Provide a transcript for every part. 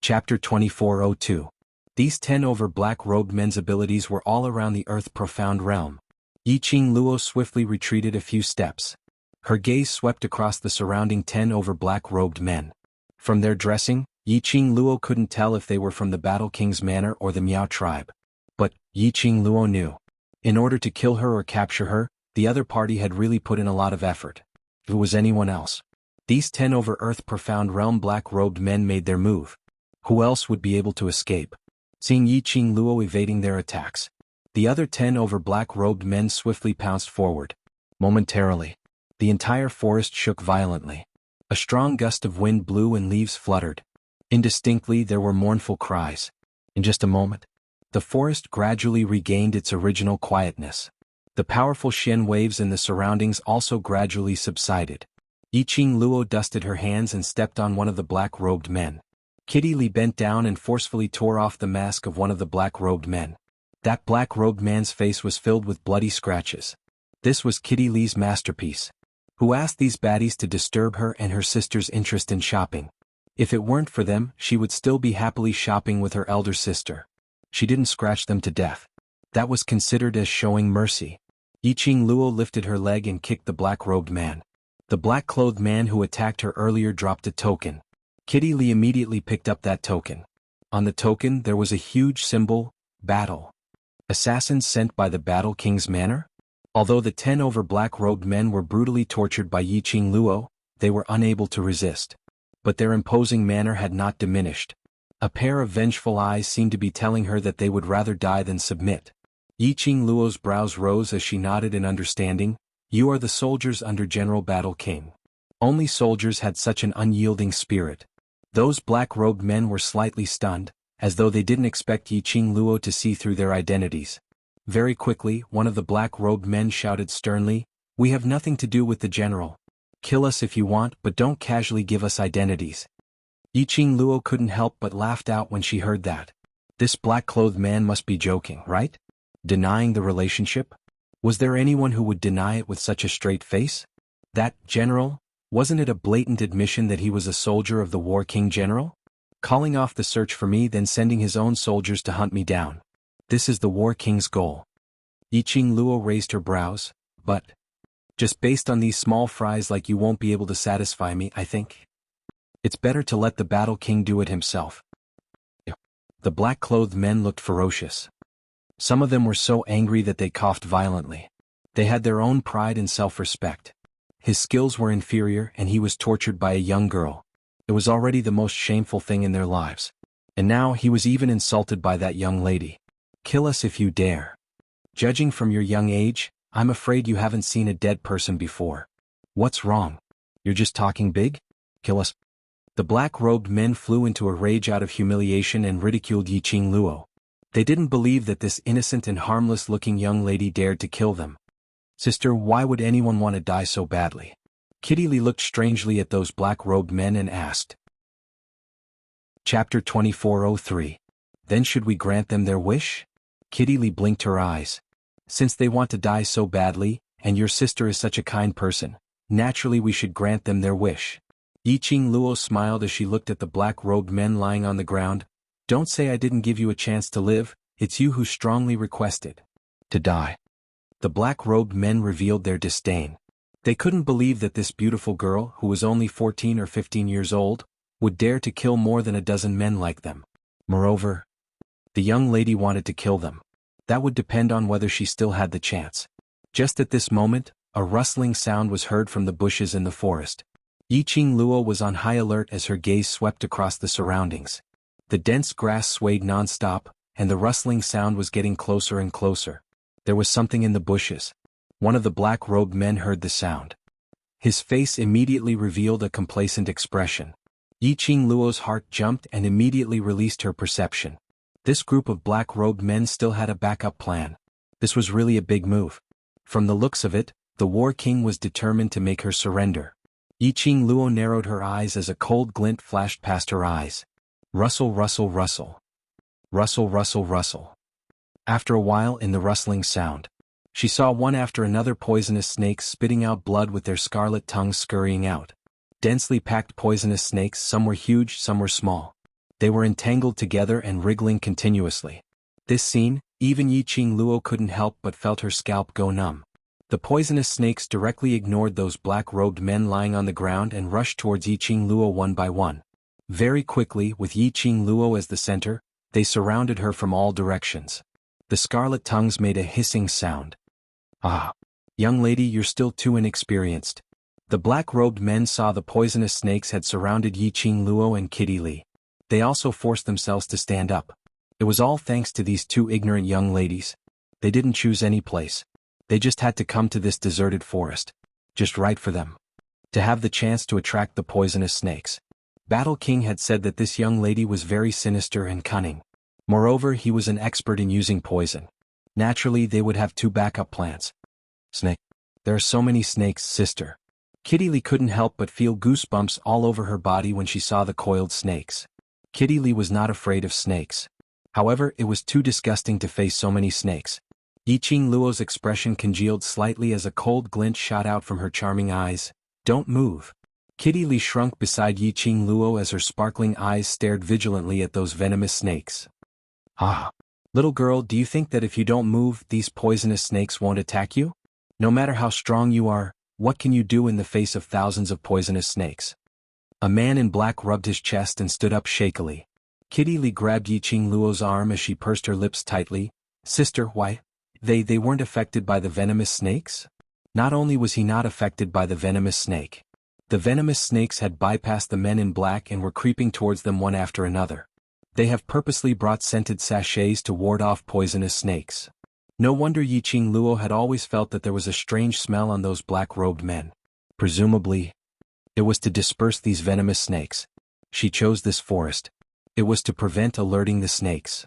Chapter 2402. These 10 over black-robed men's abilities were all around the earth's profound realm. Yiqing Luo swiftly retreated a few steps. Her gaze swept across the surrounding 10 over black-robed men. From their dressing, Yiqing Luo couldn't tell if they were from the Battle King's manor or the Miao tribe. But Yiqing Luo knew. In order to kill her or capture her, the other party had really put in a lot of effort. If it was anyone else, these 10 over earth's profound realm black-robed men made their move. Who else would be able to escape? Seeing Yiqing Luo evading their attacks, the other 10 over black-robed men swiftly pounced forward. Momentarily, the entire forest shook violently. A strong gust of wind blew and leaves fluttered. Indistinctly there were mournful cries. In just a moment, the forest gradually regained its original quietness. The powerful Shen waves in the surroundings also gradually subsided. Yiqing Luo dusted her hands and stepped on one of the black-robed men. Kitty Li bent down and forcefully tore off the mask of one of the black-robed men. That black-robed man's face was filled with bloody scratches. This was Kitty Li's masterpiece. Who asked these baddies to disturb her and her sister's interest in shopping? If it weren't for them, she would still be happily shopping with her elder sister. She didn't scratch them to death. That was considered as showing mercy. Yiqing Luo lifted her leg and kicked the black-robed man. The black-clothed man who attacked her earlier dropped a token. Kitty Li immediately picked up that token. On the token there was a huge symbol, battle. Assassins sent by the Battle King's manor? Although the 10 over black-robed men were brutally tortured by Yiqing Luo, they were unable to resist. But their imposing manner had not diminished. A pair of vengeful eyes seemed to be telling her that they would rather die than submit. Yiqing Luo's brows rose as she nodded in understanding. You are the soldiers under General Battle King. Only soldiers had such an unyielding spirit. Those black-robed men were slightly stunned, as though they didn't expect Yiqing Luo to see through their identities. Very quickly, one of the black-robed men shouted sternly, "We have nothing to do with the general. Kill us if you want, but don't casually give us identities." Yiqing Luo couldn't help but laughed out when she heard that. This black-clothed man must be joking, right? Denying the relationship? Was there anyone who would deny it with such a straight face? That general? Wasn't it a blatant admission that he was a soldier of the War King General? Calling off the search for me, then sending his own soldiers to hunt me down. This is the War King's goal. Yiqing Luo raised her brows. But just based on these small fries, like, you won't be able to satisfy me, I think. It's better to let the Battle King do it himself. The black-clothed men looked ferocious. Some of them were so angry that they coughed violently. They had their own pride and self-respect. His skills were inferior and he was tortured by a young girl. It was already the most shameful thing in their lives. And now he was even insulted by that young lady. Kill us if you dare. Judging from your young age, I'm afraid you haven't seen a dead person before. What's wrong? You're just talking big? Kill us. The black-robed men flew into a rage out of humiliation and ridiculed Yiqing Luo. They didn't believe that this innocent and harmless-looking young lady dared to kill them. Sister, why would anyone want to die so badly? Kitty Li looked strangely at those black-robed men and asked. Chapter 2403. Then should we grant them their wish? Kitty Li blinked her eyes. Since they want to die so badly, and your sister is such a kind person, naturally we should grant them their wish. Yiqing Luo smiled as she looked at the black-robed men lying on the ground. Don't say I didn't give you a chance to live, it's you who strongly requested to die. The black-robed men revealed their disdain. They couldn't believe that this beautiful girl, who was only 14 or 15 years old, would dare to kill more than a dozen men like them. Moreover, the young lady wanted to kill them. That would depend on whether she still had the chance. Just at this moment, a rustling sound was heard from the bushes in the forest. Yiqing Luo was on high alert as her gaze swept across the surroundings. The dense grass swayed non-stop, and the rustling sound was getting closer and closer. There was something in the bushes. One of the black-robed men heard the sound. His face immediately revealed a complacent expression. Yiqing Luo's heart jumped and immediately released her perception. This group of black-robed men still had a backup plan. This was really a big move. From the looks of it, the War King was determined to make her surrender. Yiqing Luo narrowed her eyes as a cold glint flashed past her eyes. Rustle, rustle, rustle. Rustle, rustle, rustle. After a while, in the rustling sound, she saw one after another poisonous snakes spitting out blood with their scarlet tongues scurrying out. Densely packed poisonous snakes, some were huge, some were small. They were entangled together and wriggling continuously. This scene, even Yiqing Luo couldn't help but felt her scalp go numb. The poisonous snakes directly ignored those black-robed men lying on the ground and rushed towards Yiqing Luo one by one. Very quickly, with Yiqing Luo as the center, they surrounded her from all directions. The scarlet tongues made a hissing sound. Ah! Young lady, you're still too inexperienced. The black-robed men saw the poisonous snakes had surrounded Yiqing Luo and Kitty Li. They also forced themselves to stand up. It was all thanks to these two ignorant young ladies. They didn't choose any place. They just had to come to this deserted forest. Just right for them. To have the chance to attract the poisonous snakes. Battle King had said that this young lady was very sinister and cunning. Moreover, he was an expert in using poison. Naturally, they would have two backup plans. Snake. There are so many snakes, sister. Kitty Li couldn't help but feel goosebumps all over her body when she saw the coiled snakes. Kitty Li was not afraid of snakes. However, it was too disgusting to face so many snakes. Yiqing Luo's expression congealed slightly as a cold glint shot out from her charming eyes. Don't move. Kitty Li shrunk beside Yiqing Luo as her sparkling eyes stared vigilantly at those venomous snakes. Ah! Little girl, do you think that if you don't move, these poisonous snakes won't attack you? No matter how strong you are, what can you do in the face of thousands of poisonous snakes? A man in black rubbed his chest and stood up shakily. Kitty Li grabbed Yiqing Luo's arm as she pursed her lips tightly. Sister, why? They weren't affected by the venomous snakes? Not only was he not affected by the venomous snake. The venomous snakes had bypassed the men in black and were creeping towards them one after another. They have purposely brought scented sachets to ward off poisonous snakes. No wonder Yiqing Luo had always felt that there was a strange smell on those black-robed men. Presumably, it was to disperse these venomous snakes. She chose this forest. It was to prevent alerting the snakes.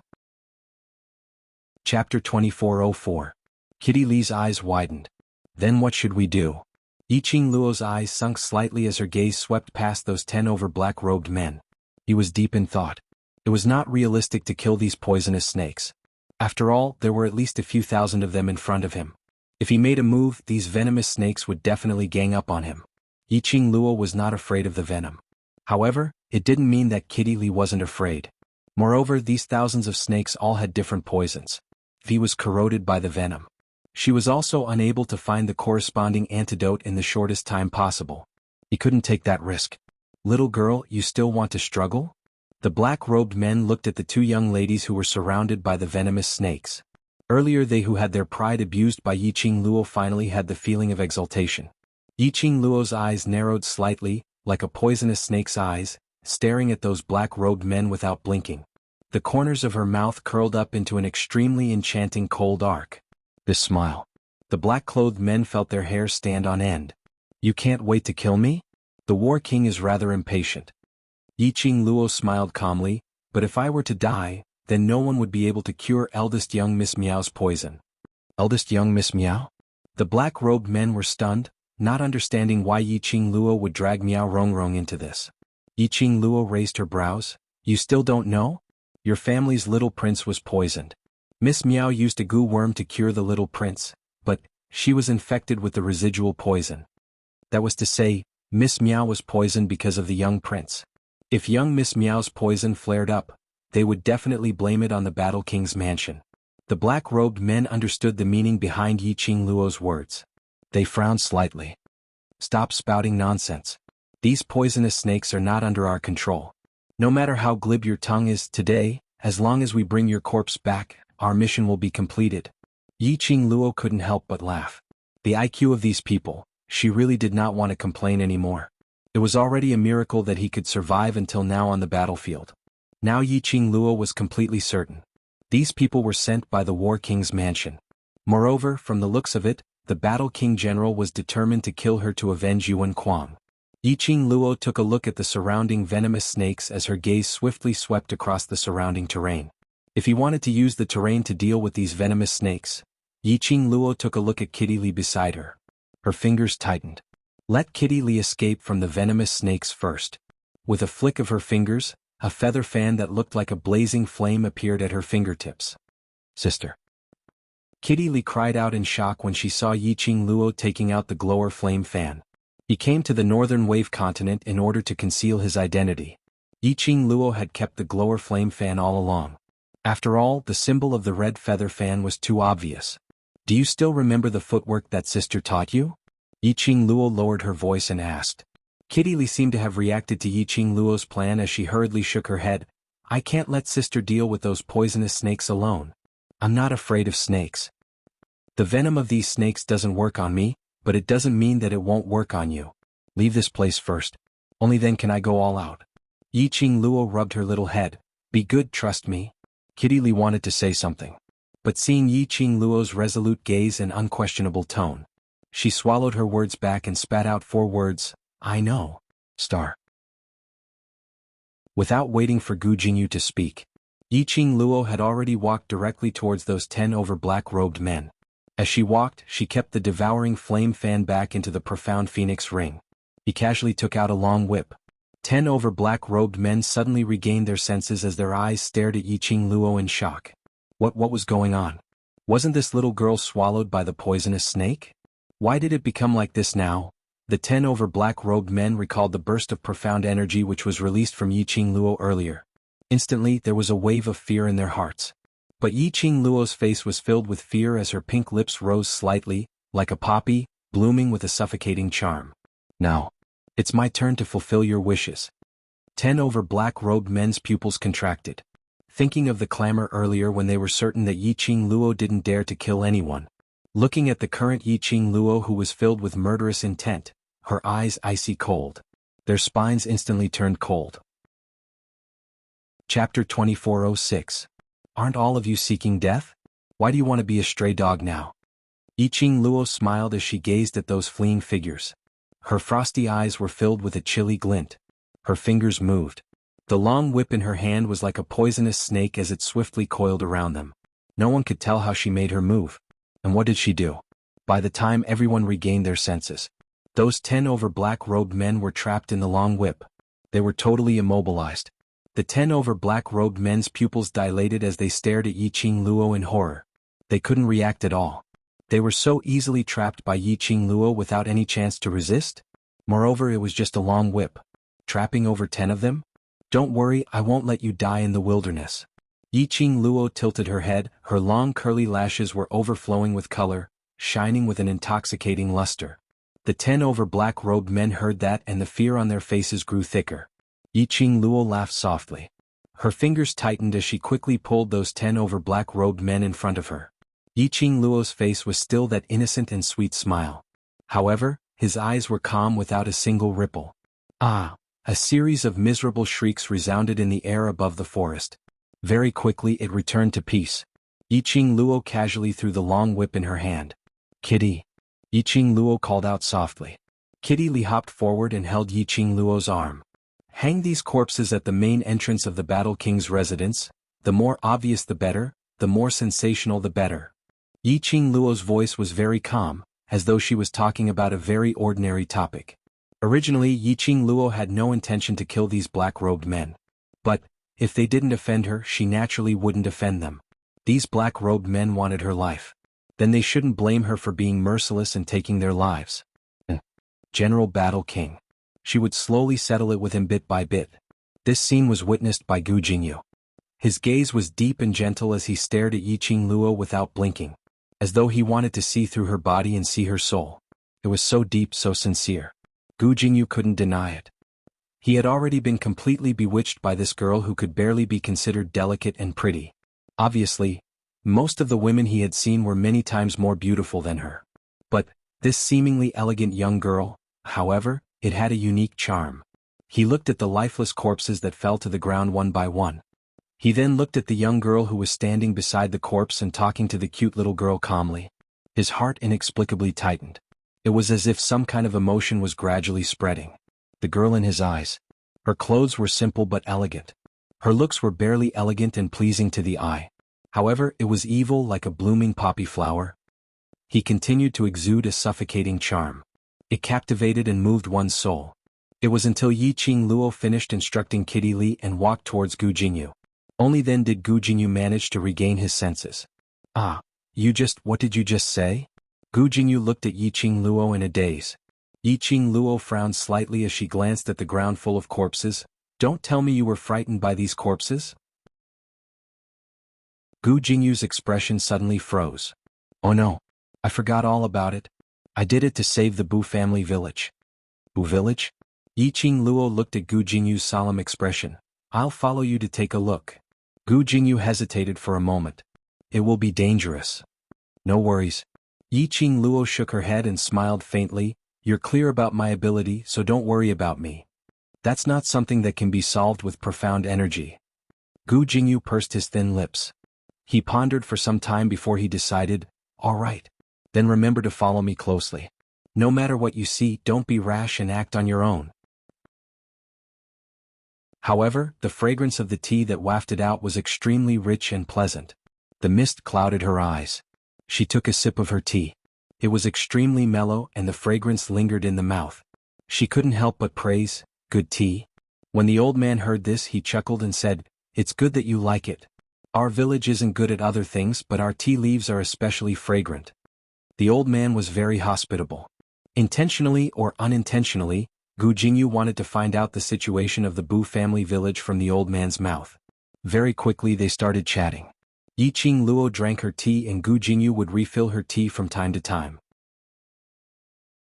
Chapter 2404. Kitty Li's eyes widened. Then what should we do? Yiqing Luo's eyes sunk slightly as her gaze swept past those 10 over black-robed men. He was deep in thought. It was not realistic to kill these poisonous snakes. After all, there were at least a few thousand of them in front of him. If he made a move, these venomous snakes would definitely gang up on him. Yiqing Luo was not afraid of the venom. However, it didn't mean that Kitty Li wasn't afraid. Moreover, these thousands of snakes all had different poisons. He was corroded by the venom. She was also unable to find the corresponding antidote in the shortest time possible. He couldn't take that risk. Little girl, you still want to struggle? The black-robed men looked at the two young ladies who were surrounded by the venomous snakes. Earlier they who had their pride abused by Yiqing Luo finally had the feeling of exultation. Yiqing Luo's eyes narrowed slightly, like a poisonous snake's eyes, staring at those black-robed men without blinking. The corners of her mouth curled up into an extremely enchanting cold arc. This smile. The black-clothed men felt their hair stand on end. You can't wait to kill me? The War King is rather impatient. Yiqing Luo smiled calmly, but if I were to die, then no one would be able to cure eldest young Miss Miao's poison. Eldest young Miss Miao? The black-robed men were stunned, not understanding why Yiqing Luo would drag Miao Rongrong into this. Yiqing Luo raised her brows. You still don't know? Your family's little prince was poisoned. Miss Miao used a goo worm to cure the little prince, but she was infected with the residual poison. That was to say, Miss Miao was poisoned because of the young prince. If young Miss Miao's poison flared up, they would definitely blame it on the Battle King's mansion. The black-robed men understood the meaning behind Yiqing Luo's words. They frowned slightly. Stop spouting nonsense. These poisonous snakes are not under our control. No matter how glib your tongue is today, as long as we bring your corpse back, our mission will be completed. Yiqing Luo couldn't help but laugh. The IQ of these people, she really did not want to complain anymore. It was already a miracle that he could survive until now on the battlefield. Now Yiqing Luo was completely certain. These people were sent by the War King's mansion. Moreover, from the looks of it, the Battle King General was determined to kill her to avenge Xuanhuan. Yiqing Luo took a look at the surrounding venomous snakes as her gaze swiftly swept across the surrounding terrain. If he wanted to use the terrain to deal with these venomous snakes, Yiqing Luo took a look at Kitty Li beside her. Her fingers tightened. Let Kitty Li escape from the venomous snakes first. With a flick of her fingers, a feather fan that looked like a blazing flame appeared at her fingertips. Sister. Kitty Li cried out in shock when she saw Yiqing Luo taking out the glower flame fan. He came to the northern wave continent in order to conceal his identity. Yiqing Luo had kept the glower flame fan all along. After all, the symbol of the red feather fan was too obvious. Do you still remember the footwork that sister taught you? Yiqing Luo lowered her voice and asked. Kitty Li seemed to have reacted to Yiqing Luo's plan as she hurriedly shook her head. I can't let sister deal with those poisonous snakes alone. I'm not afraid of snakes. The venom of these snakes doesn't work on me, but it doesn't mean that it won't work on you. Leave this place first. Only then can I go all out. Yiqing Luo rubbed her little head. Be good, trust me. Kitty Li wanted to say something. But seeing Yiqing Luo's resolute gaze and unquestionable tone, she swallowed her words back and spat out 4 words, I know. Star. Without waiting for Gu Jingyu to speak, Yiqing Luo had already walked directly towards those 10 over black-robed men. As she walked, she kept the devouring flame fan back into the profound phoenix ring. He casually took out a long whip. 10 over black-robed men suddenly regained their senses as their eyes stared at Yiqing Luo in shock. What was going on? Wasn't this little girl swallowed by the poisonous snake? Why did it become like this now? The 10 over black-robed men recalled the burst of profound energy which was released from Yiqing Luo earlier. Instantly, there was a wave of fear in their hearts. But Yiqing Luo's face was filled with fear as her pink lips rose slightly, like a poppy, blooming with a suffocating charm. Now, it's my turn to fulfill your wishes. 10 over black-robed men's pupils contracted. Thinking of the clamor earlier when they were certain that Yiqing Luo didn't dare to kill anyone. Looking at the current Yiqing Luo who was filled with murderous intent, her eyes icy cold. Their spines instantly turned cold. Chapter 2406. Aren't all of you seeking death? Why do you want to be a stray dog now? Yiqing Luo smiled as she gazed at those fleeing figures. Her frosty eyes were filled with a chilly glint. Her fingers moved. The long whip in her hand was like a poisonous snake as it swiftly coiled around them. No one could tell how she made her move. And what did she do? By the time everyone regained their senses, those 10 over black-robed men were trapped in the long whip. They were totally immobilized. The 10 over black-robed men's pupils dilated as they stared at Yiqing Luo in horror. They couldn't react at all. They were so easily trapped by Yiqing Luo without any chance to resist. Moreover, it was just a long whip. Trapping over 10 of them? Don't worry, I won't let you die in the wilderness. Yiqing Luo tilted her head, her long curly lashes were overflowing with color, shining with an intoxicating luster. The 10 over black-robed men heard that and the fear on their faces grew thicker. Yiqing Luo laughed softly. Her fingers tightened as she quickly pulled those 10 over black-robed men in front of her. Yiqing Luo's face was still that innocent and sweet smile. However, his eyes were calm without a single ripple. Ah! A series of miserable shrieks resounded in the air above the forest. Very quickly it returned to peace. Yiqing Luo casually threw the long whip in her hand. Kitty! Yiqing Luo called out softly. Kitty Li hopped forward and held Yiqing Luo's arm. Hang these corpses at the main entrance of the Battle King's residence. The more obvious the better, the more sensational the better. Yiqing Luo's voice was very calm, as though she was talking about a very ordinary topic. Originally, Yiqing Luo had no intention to kill these black-robed men. But, if they didn't offend her, she naturally wouldn't offend them. These black-robed men wanted her life. Then they shouldn't blame her for being merciless and taking their lives. General Battle King. She would slowly settle it with him bit by bit. This scene was witnessed by Gu Jingyu. His gaze was deep and gentle as he stared at Yiqing Luo without blinking, as though he wanted to see through her body and see her soul. It was so deep, so sincere. Gu Jingyu couldn't deny it. He had already been completely bewitched by this girl who could barely be considered delicate and pretty. Obviously, most of the women he had seen were many times more beautiful than her. But, this seemingly elegant young girl, however, it had a unique charm. He looked at the lifeless corpses that fell to the ground one by one. He then looked at the young girl who was standing beside the corpse and talking to the cute little girl calmly. His heart inexplicably tightened. It was as if some kind of emotion was gradually spreading. The girl in his eyes. Her clothes were simple but elegant. Her looks were barely elegant and pleasing to the eye. However, it was evil like a blooming poppy flower. He continued to exude a suffocating charm. It captivated and moved one's soul. It was until Yiqing Luo finished instructing Kitty Li and walked towards Gu Jingyu. Only then did Gu Jingyu manage to regain his senses. Ah, what did you just say? Gu Jingyu looked at Yiqing Luo in a daze. Yiqing Luo frowned slightly as she glanced at the ground full of corpses. Don't tell me you were frightened by these corpses? Gu Jingyu's expression suddenly froze. Oh no. I forgot all about it. I did it to save the Bu family village. Bu village? Yiqing Luo looked at Gu Jingyu's solemn expression. I'll follow you to take a look. Gu Jingyu hesitated for a moment. It will be dangerous. No worries. Yiqing Luo shook her head and smiled faintly. You're clear about my ability, so don't worry about me. That's not something that can be solved with profound energy. Gu Jingyu pursed his thin lips. He pondered for some time before he decided, all right. Then remember to follow me closely. No matter what you see, don't be rash and act on your own. However, the fragrance of the tea that wafted out was extremely rich and pleasant. The mist clouded her eyes. She took a sip of her tea. It was extremely mellow and the fragrance lingered in the mouth. She couldn't help but praise, good tea. When the old man heard this, he chuckled and said, it's good that you like it. Our village isn't good at other things, but our tea leaves are especially fragrant. The old man was very hospitable. Intentionally or unintentionally, Gu Jingyu wanted to find out the situation of the Bu family village from the old man's mouth. Very quickly they started chatting. Yiqing Luo drank her tea and Gu Jingyu would refill her tea from time to time.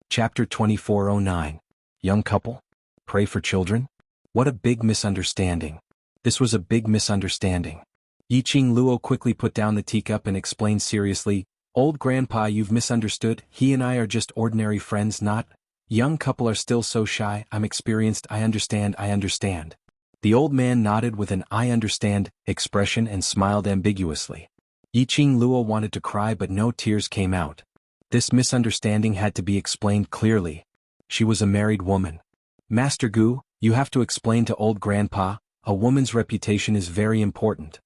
Chapter 2409. Young couple? Pray for children? What a big misunderstanding. This was a big misunderstanding. Yiqing Luo quickly put down the teacup and explained seriously, Old grandpa, you've misunderstood. He and I are just ordinary friends, not. Young couple are still so shy. I'm experienced. I understand. The old man nodded with an I understand expression and smiled ambiguously. Yiqing Luo wanted to cry but no tears came out. This misunderstanding had to be explained clearly. She was a married woman. Master Gu, you have to explain to old grandpa, a woman's reputation is very important.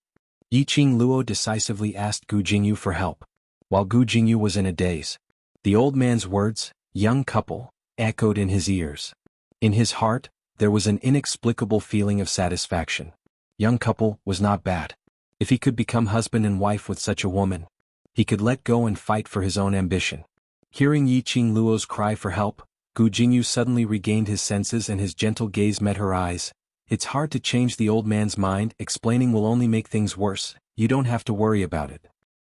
Yiqing Luo decisively asked Gu Jingyu for help. While Gu Jingyu was in a daze, the old man's words, young couple, echoed in his ears. In his heart, there was an inexplicable feeling of satisfaction. Young couple was not bad. If he could become husband and wife with such a woman, he could let go and fight for his own ambition. Hearing Yiqing Luo's cry for help, Gu Jingyu suddenly regained his senses and his gentle gaze met her eyes. It's hard to change the old man's mind, explaining will only make things worse, you don't have to worry about it.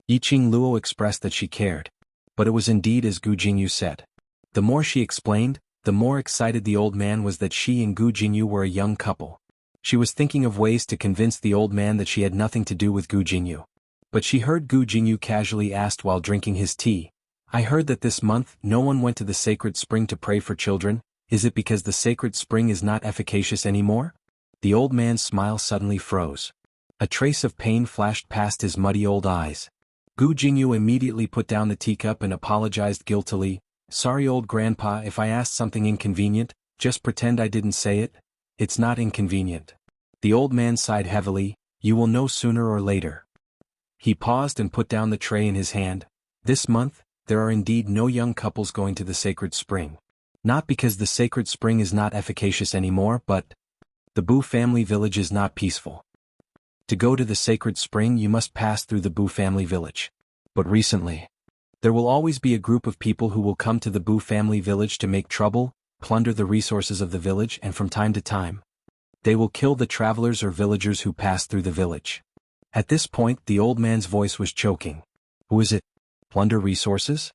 Yiqing Luo expressed that she cared. But it was indeed as Gu Jingyu said. The more she explained, the more excited the old man was that she and Gu Jingyu were a young couple. She was thinking of ways to convince the old man that she had nothing to do with Gu Jingyu. But she heard Gu Jingyu casually asked while drinking his tea, I heard that this month no one went to the sacred spring to pray for children. Is it because the sacred spring is not efficacious anymore? The old man's smile suddenly froze. A trace of pain flashed past his muddy old eyes. Gu Jingyu immediately put down the teacup and apologized guiltily. Sorry old grandpa, if I asked something inconvenient, just pretend I didn't say it. It's not inconvenient. The old man sighed heavily, you will know sooner or later. He paused and put down the tray in his hand. This month, there are indeed no young couples going to the sacred spring. Not because the sacred spring is not efficacious anymore, but the Bu family village is not peaceful. To go to the sacred spring you must pass through the Bu family village. But recently, there will always be a group of people who will come to the Bu family village to make trouble, plunder the resources of the village and from time to time, they will kill the travelers or villagers who pass through the village. At this point the old man's voice was choking. Who is it? Plunder resources?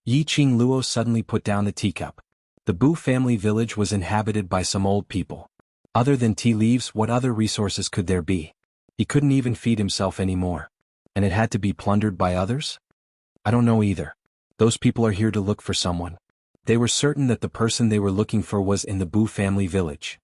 Yiqing Luo suddenly put down the teacup. The Bu family village was inhabited by some old people. Other than tea leaves, what other resources could there be? He couldn't even feed himself anymore. And it had to be plundered by others? I don't know either. Those people are here to look for someone. They were certain that the person they were looking for was in the Bu family village.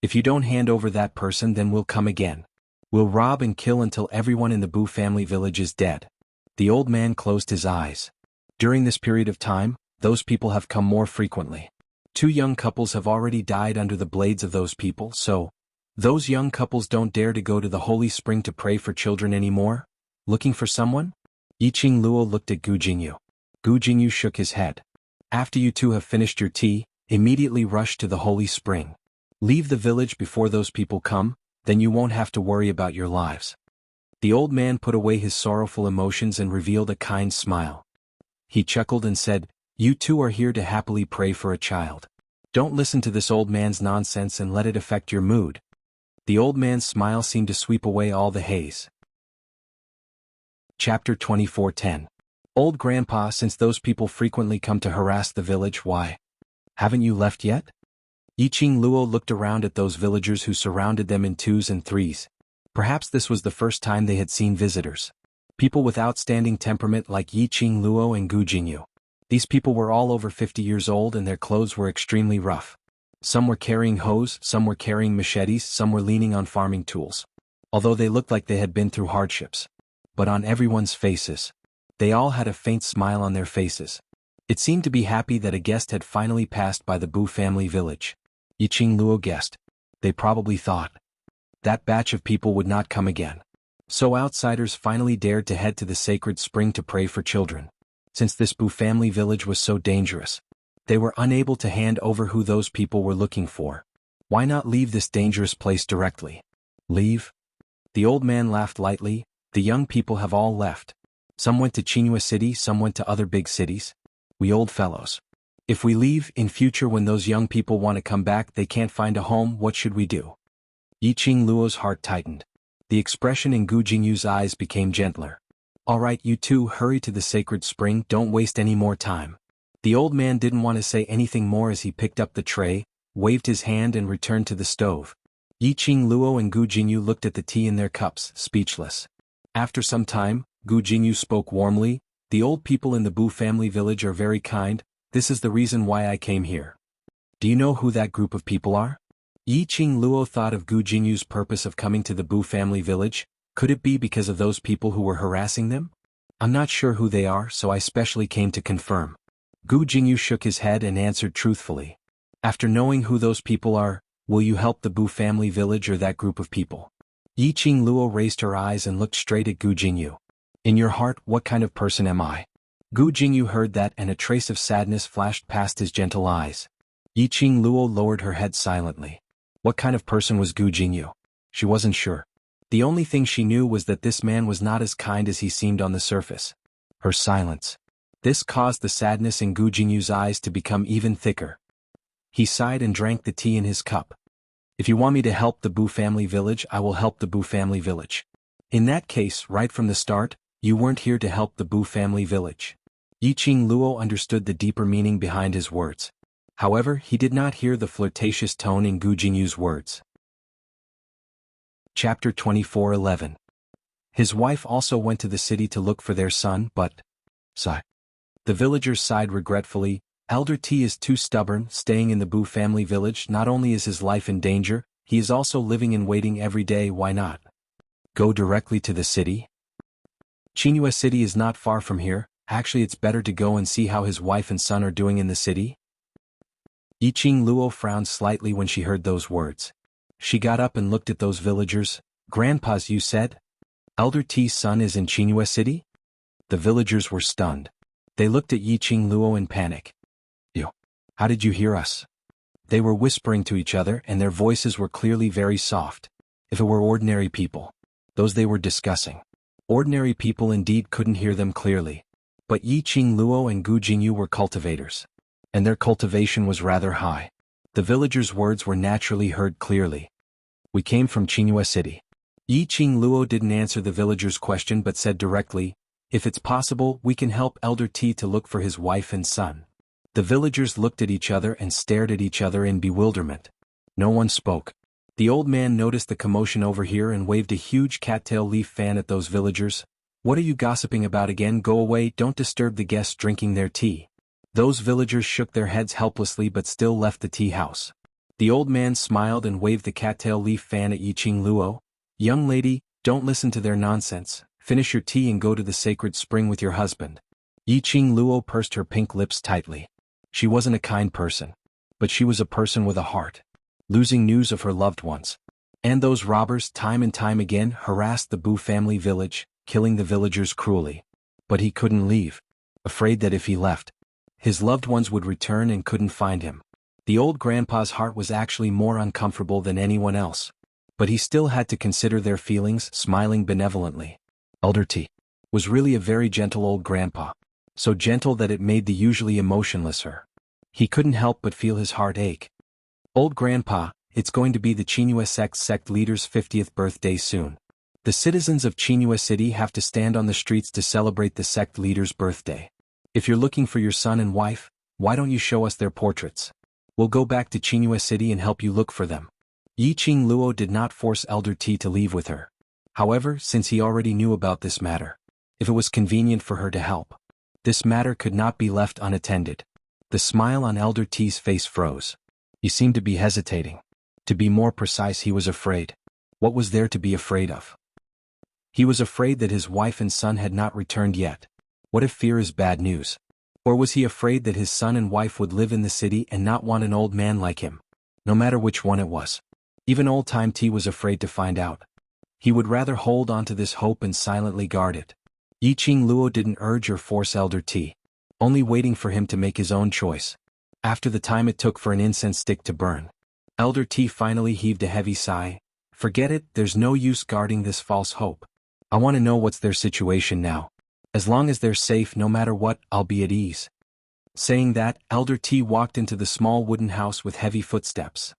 If you don't hand over that person, then we'll come again. We'll rob and kill until everyone in the Bu family village is dead. The old man closed his eyes. During this period of time, those people have come more frequently. 2 young couples have already died under the blades of those people, so those young couples don't dare to go to the holy spring to pray for children anymore? Looking for someone? Yiqing Luo looked at Gu Jingyu. Gu Jingyu shook his head. After you two have finished your tea, immediately rush to the holy spring. Leave the village before those people come, then you won't have to worry about your lives. The old man put away his sorrowful emotions and revealed a kind smile. He chuckled and said, You two are here to happily pray for a child. Don't listen to this old man's nonsense and let it affect your mood. The old man's smile seemed to sweep away all the haze. Chapter 24:10. Old Grandpa, since those people frequently come to harass the village, why haven't you left yet? Yiqing Luo looked around at those villagers who surrounded them in twos and threes. Perhaps this was the first time they had seen visitors. People with outstanding temperament like Yiqing Luo and Gu Jingyu. These people were all over 50 years old and their clothes were extremely rough. Some were carrying hoes, some were carrying machetes, some were leaning on farming tools. Although they looked like they had been through hardships. But on everyone's faces, they all had a faint smile on their faces. It seemed to be happy that a guest had finally passed by the Bu family village. Yiqing Luo guessed. They probably thought that batch of people would not come again. So outsiders finally dared to head to the sacred spring to pray for children. Since this Bu family village was so dangerous, they were unable to hand over who those people were looking for. Why not leave this dangerous place directly? Leave? The old man laughed lightly. The young people have all left. Some went to Xianxia City, some went to other big cities. We old fellows. If we leave, in future when those young people want to come back they can't find a home, what should we do? Yiqing Luo's heart tightened. The expression in Gu Jingyu's eyes became gentler. All right, you two, hurry to the sacred spring, don't waste any more time. The old man didn't want to say anything more as he picked up the tray, waved his hand and returned to the stove. Yiqing Luo and Gu Jingyu looked at the tea in their cups, speechless. After some time, Gu Jingyu spoke warmly. The old people in the Bu family village are very kind. This is the reason why I came here. Do you know who that group of people are? Yiqing Luo thought of Gu Jingyu's purpose of coming to the Bu family village. Could it be because of those people who were harassing them? I'm not sure who they are, so I specially came to confirm. Gu Jingyu shook his head and answered truthfully. After knowing who those people are, will you help the Bu family village or that group of people? Yiqing Luo raised her eyes and looked straight at Gu Jingyu. In your heart, what kind of person am I? Gu Jingyu heard that and a trace of sadness flashed past his gentle eyes. Yiqing Luo lowered her head silently. What kind of person was Gu Jingyu? She wasn't sure. The only thing she knew was that this man was not as kind as he seemed on the surface. Her silence. This caused the sadness in Gu Jingyu's eyes to become even thicker. He sighed and drank the tea in his cup. If you want me to help the Bu family village, I will help the Bu family village. In that case, right from the start, you weren't here to help the Bu family village. Yiqing Luo understood the deeper meaning behind his words. However, he did not hear the flirtatious tone in Gu Jingyu's words. Chapter 24:11. His wife also went to the city to look for their son, but sigh. The villagers sighed regretfully. Elder T is too stubborn, staying in the Bu family village. Not only is his life in danger, he is also living and waiting every day. Why not go directly to the city? Xianxia City is not far from here. Actually, it's better to go and see how his wife and son are doing in the city. Yiqing Luo frowned slightly when she heard those words. She got up and looked at those villagers. Grandpas, you said? Elder T's son is in Xianxia City? The villagers were stunned. They looked at Yiqing Luo in panic. You. How did you hear us? They were whispering to each other and their voices were clearly very soft. If it were ordinary people, those they were discussing. Ordinary people indeed couldn't hear them clearly. But Yiqing Luo and Gu Jingyu were cultivators. And their cultivation was rather high. The villagers' words were naturally heard clearly. We came from Xianxia City. Yiqing Luo didn't answer the villagers' question but said directly, if it's possible, we can help Elder T to look for his wife and son. The villagers looked at each other and stared at each other in bewilderment. No one spoke. The old man noticed the commotion over here and waved a huge cattail leaf fan at those villagers. What are you gossiping about again? Go away, don't disturb the guests drinking their tea. Those villagers shook their heads helplessly but still left the tea house. The old man smiled and waved the cattail leaf fan at Yiqing Luo. Young lady, don't listen to their nonsense. Finish your tea and go to the sacred spring with your husband. Yiqing Luo pursed her pink lips tightly. She wasn't a kind person. But she was a person with a heart. Losing news of her loved ones. And those robbers time and time again harassed the Bu family village, killing the villagers cruelly. But he couldn't leave. Afraid that if he left, his loved ones would return and couldn't find him. The old grandpa's heart was actually more uncomfortable than anyone else. But he still had to consider their feelings, smiling benevolently. Elder T was really a very gentle old grandpa. So gentle that it made the usually emotionless her. He couldn't help but feel his heart ache. Old grandpa, it's going to be the Xianxia sect leader's 50th birthday soon. The citizens of Xianxia City have to stand on the streets to celebrate the sect leader's birthday. If you're looking for your son and wife, why don't you show us their portraits? We'll go back to Xianxia City and help you look for them. Yiqing Luo did not force Elder T to leave with her. However, since he already knew about this matter, if it was convenient for her to help, this matter could not be left unattended. The smile on Elder T's face froze. He seemed to be hesitating. To be more precise, he was afraid. What was there to be afraid of? He was afraid that his wife and son had not returned yet. What if fear is bad news? Or was he afraid that his son and wife would live in the city and not want an old man like him? No matter which one it was. Even old-time T was afraid to find out. He would rather hold on to this hope and silently guard it. Yiqing Luo didn't urge or force Elder T, only waiting for him to make his own choice. After the time it took for an incense stick to burn, Elder T finally heaved a heavy sigh. Forget it, there's no use guarding this false hope. I want to know what's their situation now. As long as they're safe no matter what, I'll be at ease. Saying that, Elder T walked into the small wooden house with heavy footsteps.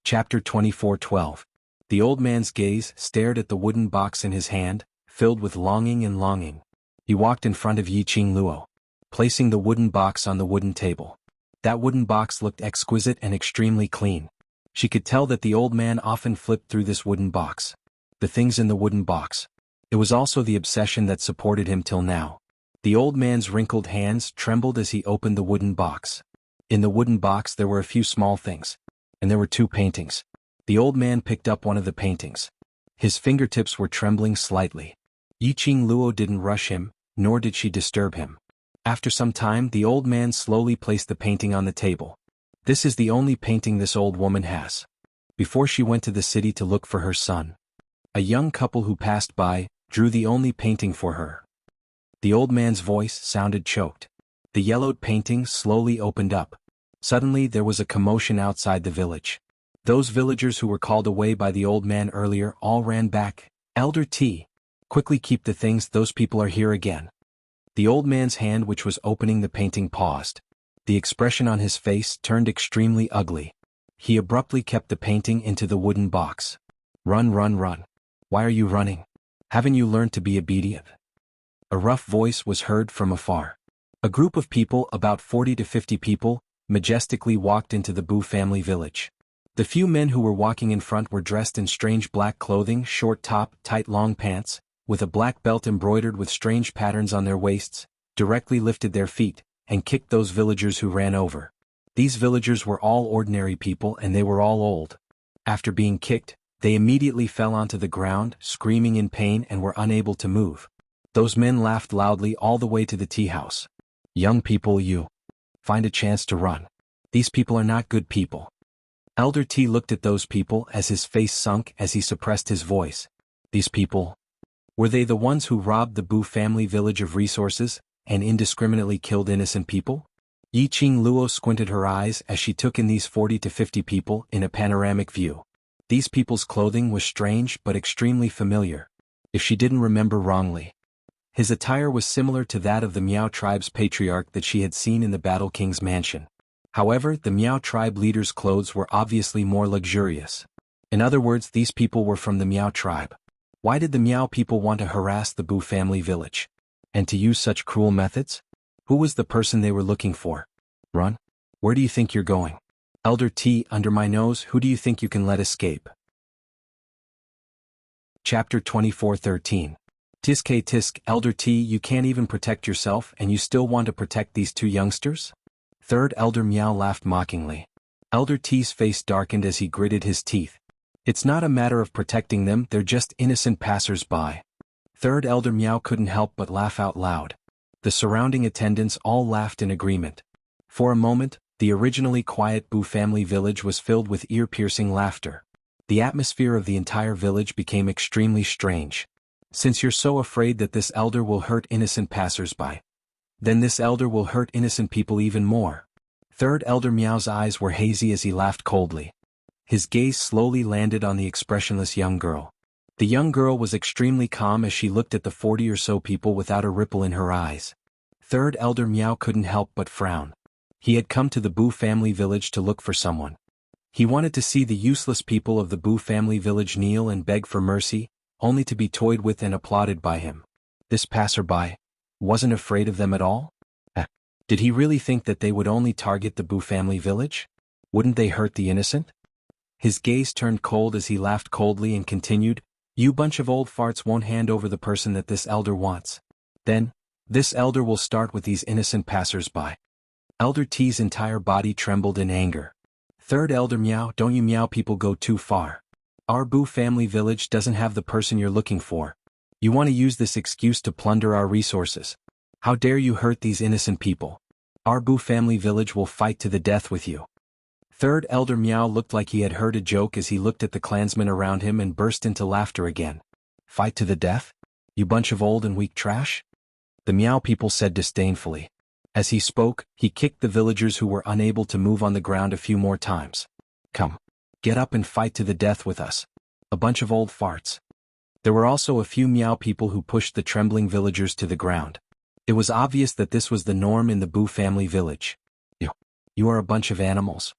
Chapter 24:12. The old man's gaze stared at the wooden box in his hand, filled with longing and longing. He walked in front of Yiqing Luo, placing the wooden box on the wooden table. That wooden box looked exquisite and extremely clean. She could tell that the old man often flipped through this wooden box. The things in the wooden box. It was also the obsession that supported him till now. The old man's wrinkled hands trembled as he opened the wooden box. In the wooden box there were a few small things. And there were 2 paintings. The old man picked up one of the paintings. His fingertips were trembling slightly. Yiqing Luo didn't rush him, nor did she disturb him. After some time the old man slowly placed the painting on the table. This is the only painting this old woman has. Before she went to the city to look for her son, a young couple who passed by drew the only painting for her. The old man's voice sounded choked. The yellowed painting slowly opened up. Suddenly there was a commotion outside the village. Those villagers who were called away by the old man earlier all ran back. Elder T, quickly keep the things, those people are here again. The old man's hand which was opening the painting paused. The expression on his face turned extremely ugly. He abruptly kept the painting into the wooden box. Run, run, run. Why are you running? Haven't you learned to be obedient? A rough voice was heard from afar. A group of people, about 40 to 50 people, majestically walked into the Boo family village. The few men who were walking in front were dressed in strange black clothing, short top, tight long pants, with a black belt embroidered with strange patterns on their waists, directly lifted their feet, and kicked those villagers who ran over. These villagers were all ordinary people and they were all old. After being kicked, they immediately fell onto the ground, screaming in pain and were unable to move. Those men laughed loudly all the way to the tea house. Young people, you find a chance to run. These people are not good people. Elder T looked at those people as his face sunk as he suppressed his voice. These people? Were they the ones who robbed the Boo family village of resources and indiscriminately killed innocent people? Yiqing Luo squinted her eyes as she took in these 40 to 50 people in a panoramic view. These people's clothing was strange but extremely familiar. If she didn't remember wrongly, his attire was similar to that of the Miao tribe's patriarch that she had seen in the Battle King's mansion. However, the Miao tribe leader's clothes were obviously more luxurious. In other words, these people were from the Miao tribe. Why did the Miao people want to harass the Boo family village? And to use such cruel methods? Who was the person they were looking for? Run? Where do you think you're going? Elder T, under my nose, who do you think you can let escape? Chapter 24:13. Tisk tisk, Elder T, you can't even protect yourself and you still want to protect these 2 youngsters? Third Elder Miao laughed mockingly. Elder T's face darkened as he gritted his teeth. It's not a matter of protecting them, they're just innocent passers-by. Third Elder Miao couldn't help but laugh out loud. The surrounding attendants all laughed in agreement. For a moment, the originally quiet Boo family village was filled with ear-piercing laughter. The atmosphere of the entire village became extremely strange. Since you're so afraid that this elder will hurt innocent passers-by, then this elder will hurt innocent people even more. Third Elder Miao's eyes were hazy as he laughed coldly. His gaze slowly landed on the expressionless young girl. The young girl was extremely calm as she looked at the 40 or so people without a ripple in her eyes. Third Elder Miao couldn't help but frown. He had come to the Boo family village to look for someone. He wanted to see the useless people of the Boo family village kneel and beg for mercy, only to be toyed with and applauded by him. This passerby wasn't afraid of them at all? Did he really think that they would only target the Boo family village? Wouldn't they hurt the innocent? His gaze turned cold as he laughed coldly and continued, "You bunch of old farts won't hand over the person that this elder wants. Then, this elder will start with these innocent passers-by." Elder T's entire body trembled in anger. "Third elder, meow, don't you meow people go too far. Our Boo family village doesn't have the person you're looking for. You want to use this excuse to plunder our resources. How dare you hurt these innocent people? Our Boo family village will fight to the death with you." Third elder Meow looked like he had heard a joke as he looked at the clansmen around him and burst into laughter again. "Fight to the death? You bunch of old and weak trash?" The Meow people said disdainfully. As he spoke, he kicked the villagers who were unable to move on the ground a few more times. "Come. Get up and fight to the death with us. A bunch of old farts." There were also a few Meow people who pushed the trembling villagers to the ground. It was obvious that this was the norm in the Boo family village. You are a bunch of animals."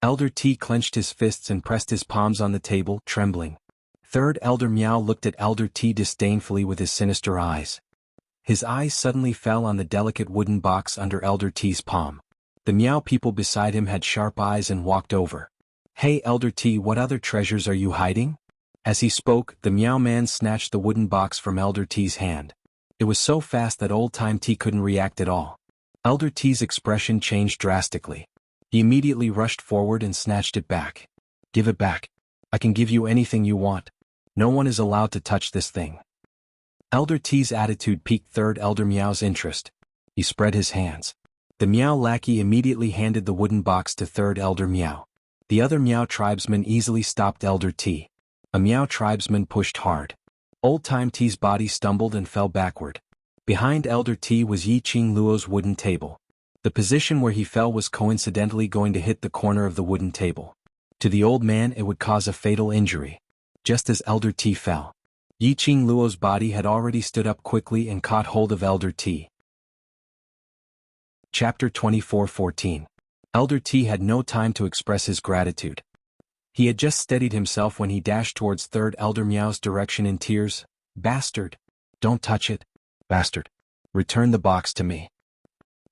Elder T clenched his fists and pressed his palms on the table, trembling. Third elder Meow looked at Elder T disdainfully with his sinister eyes. His eyes suddenly fell on the delicate wooden box under Elder T's palm. The Meow people beside him had sharp eyes and walked over. "Hey Elder T, what other treasures are you hiding?" As he spoke, the Meow man snatched the wooden box from Elder T's hand. It was so fast that old-time T couldn't react at all. Elder T's expression changed drastically. He immediately rushed forward and snatched it back. "Give it back. I can give you anything you want. No one is allowed to touch this thing." Elder T's attitude piqued Third Elder Meow's interest. He spread his hands. The Meow lackey immediately handed the wooden box to Third Elder Meow. The other Meow tribesman easily stopped Elder T. A Meow tribesman pushed hard. Old-time T's body stumbled and fell backward. Behind Elder T was Yi Ching Luo's wooden table. The position where he fell was coincidentally going to hit the corner of the wooden table. To the old man it would cause a fatal injury. Just as Elder T fell, Yi Ching Luo's body had already stood up quickly and caught hold of Elder T. Chapter 24:14. Elder T had no time to express his gratitude. He had just steadied himself when he dashed towards Third Elder Meow's direction in tears. "Bastard! Don't touch it! Bastard! Return the box to me!"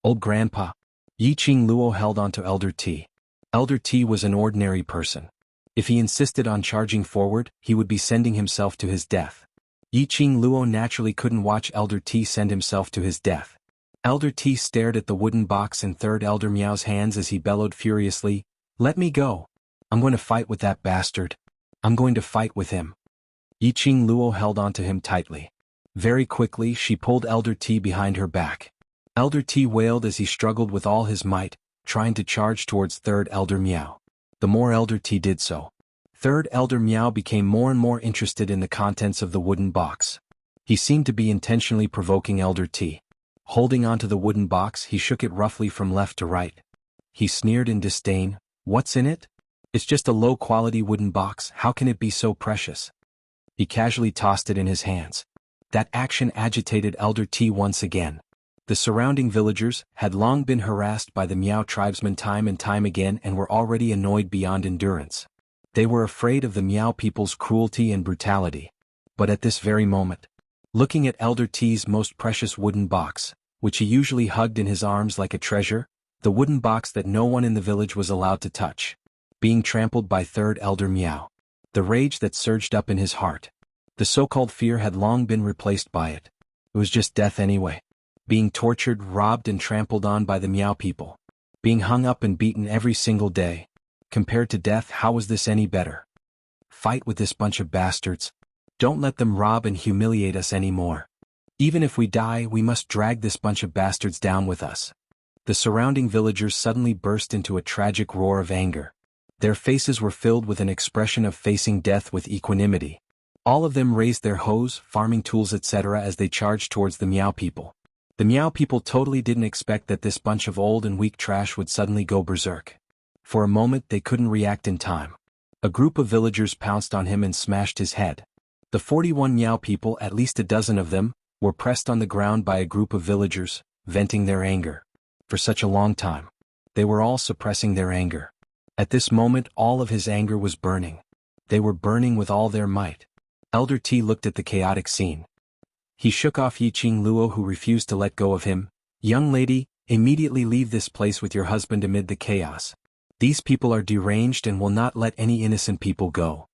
"Old Grandpa." Yi Ching Luo held onto Elder T. Elder T was an ordinary person. If he insisted on charging forward, he would be sending himself to his death. Yi Ching Luo naturally couldn't watch Elder T send himself to his death. Elder T stared at the wooden box in Third Elder Meow's hands as he bellowed furiously, "Let me go! I'm going to fight with that bastard. I'm going to fight with him." Yi Ching Luo held onto him tightly. Very quickly she pulled Elder T behind her back. Elder T wailed as he struggled with all his might, trying to charge towards Third Elder Meow. The more Elder T did so, Third Elder Meow became more and more interested in the contents of the wooden box. He seemed to be intentionally provoking Elder T. Holding onto the wooden box, he shook it roughly from left to right. He sneered in disdain, "What's in it? It's just a low-quality wooden box, how can it be so precious?" He casually tossed it in his hands. That action agitated Elder T once again. The surrounding villagers had long been harassed by the Meow tribesmen time and time again and were already annoyed beyond endurance. They were afraid of the Meow people's cruelty and brutality. But at this very moment, looking at Elder T's most precious wooden box, which he usually hugged in his arms like a treasure, the wooden box that no one in the village was allowed to touch, being trampled by Third Elder Meow. The rage that surged up in his heart. The so-called fear had long been replaced by it. It was just death anyway. Being tortured, robbed and trampled on by the Meow people. Being hung up and beaten every single day. Compared to death, how was this any better? Fight with this bunch of bastards. Don't let them rob and humiliate us anymore. Even if we die, we must drag this bunch of bastards down with us. The surrounding villagers suddenly burst into a tragic roar of anger. Their faces were filled with an expression of facing death with equanimity. All of them raised their hoes, farming tools etc. as they charged towards the Meow people. The Meow people totally didn't expect that this bunch of old and weak trash would suddenly go berserk. For a moment they couldn't react in time. A group of villagers pounced on him and smashed his head. The 41 Meow people, at least a dozen of them, were pressed on the ground by a group of villagers, venting their anger. For such a long time, they were all suppressing their anger. At this moment all of his anger was burning. They were burning with all their might. Elder T looked at the chaotic scene. He shook off Yiqing Luo, who refused to let go of him. "Young lady, immediately leave this place with your husband amid the chaos. These people are deranged and will not let any innocent people go."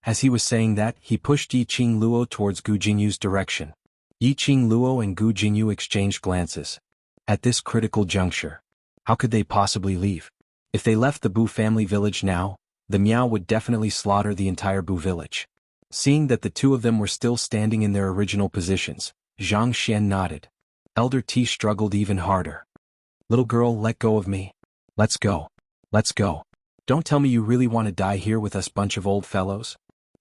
As he was saying that, he pushed Yiqing Luo towards Gu Jingyu's direction. Yiqing Luo and Gu Jingyu exchanged glances. At this critical juncture, how could they possibly leave? If they left the Bu family village now, the Miao would definitely slaughter the entire Bu village. Seeing that the two of them were still standing in their original positions, Zhang Xian nodded. Elder T struggled even harder. "Little girl, let go of me. Let's go. Let's go. Don't tell me you really want to die here with us bunch of old fellows.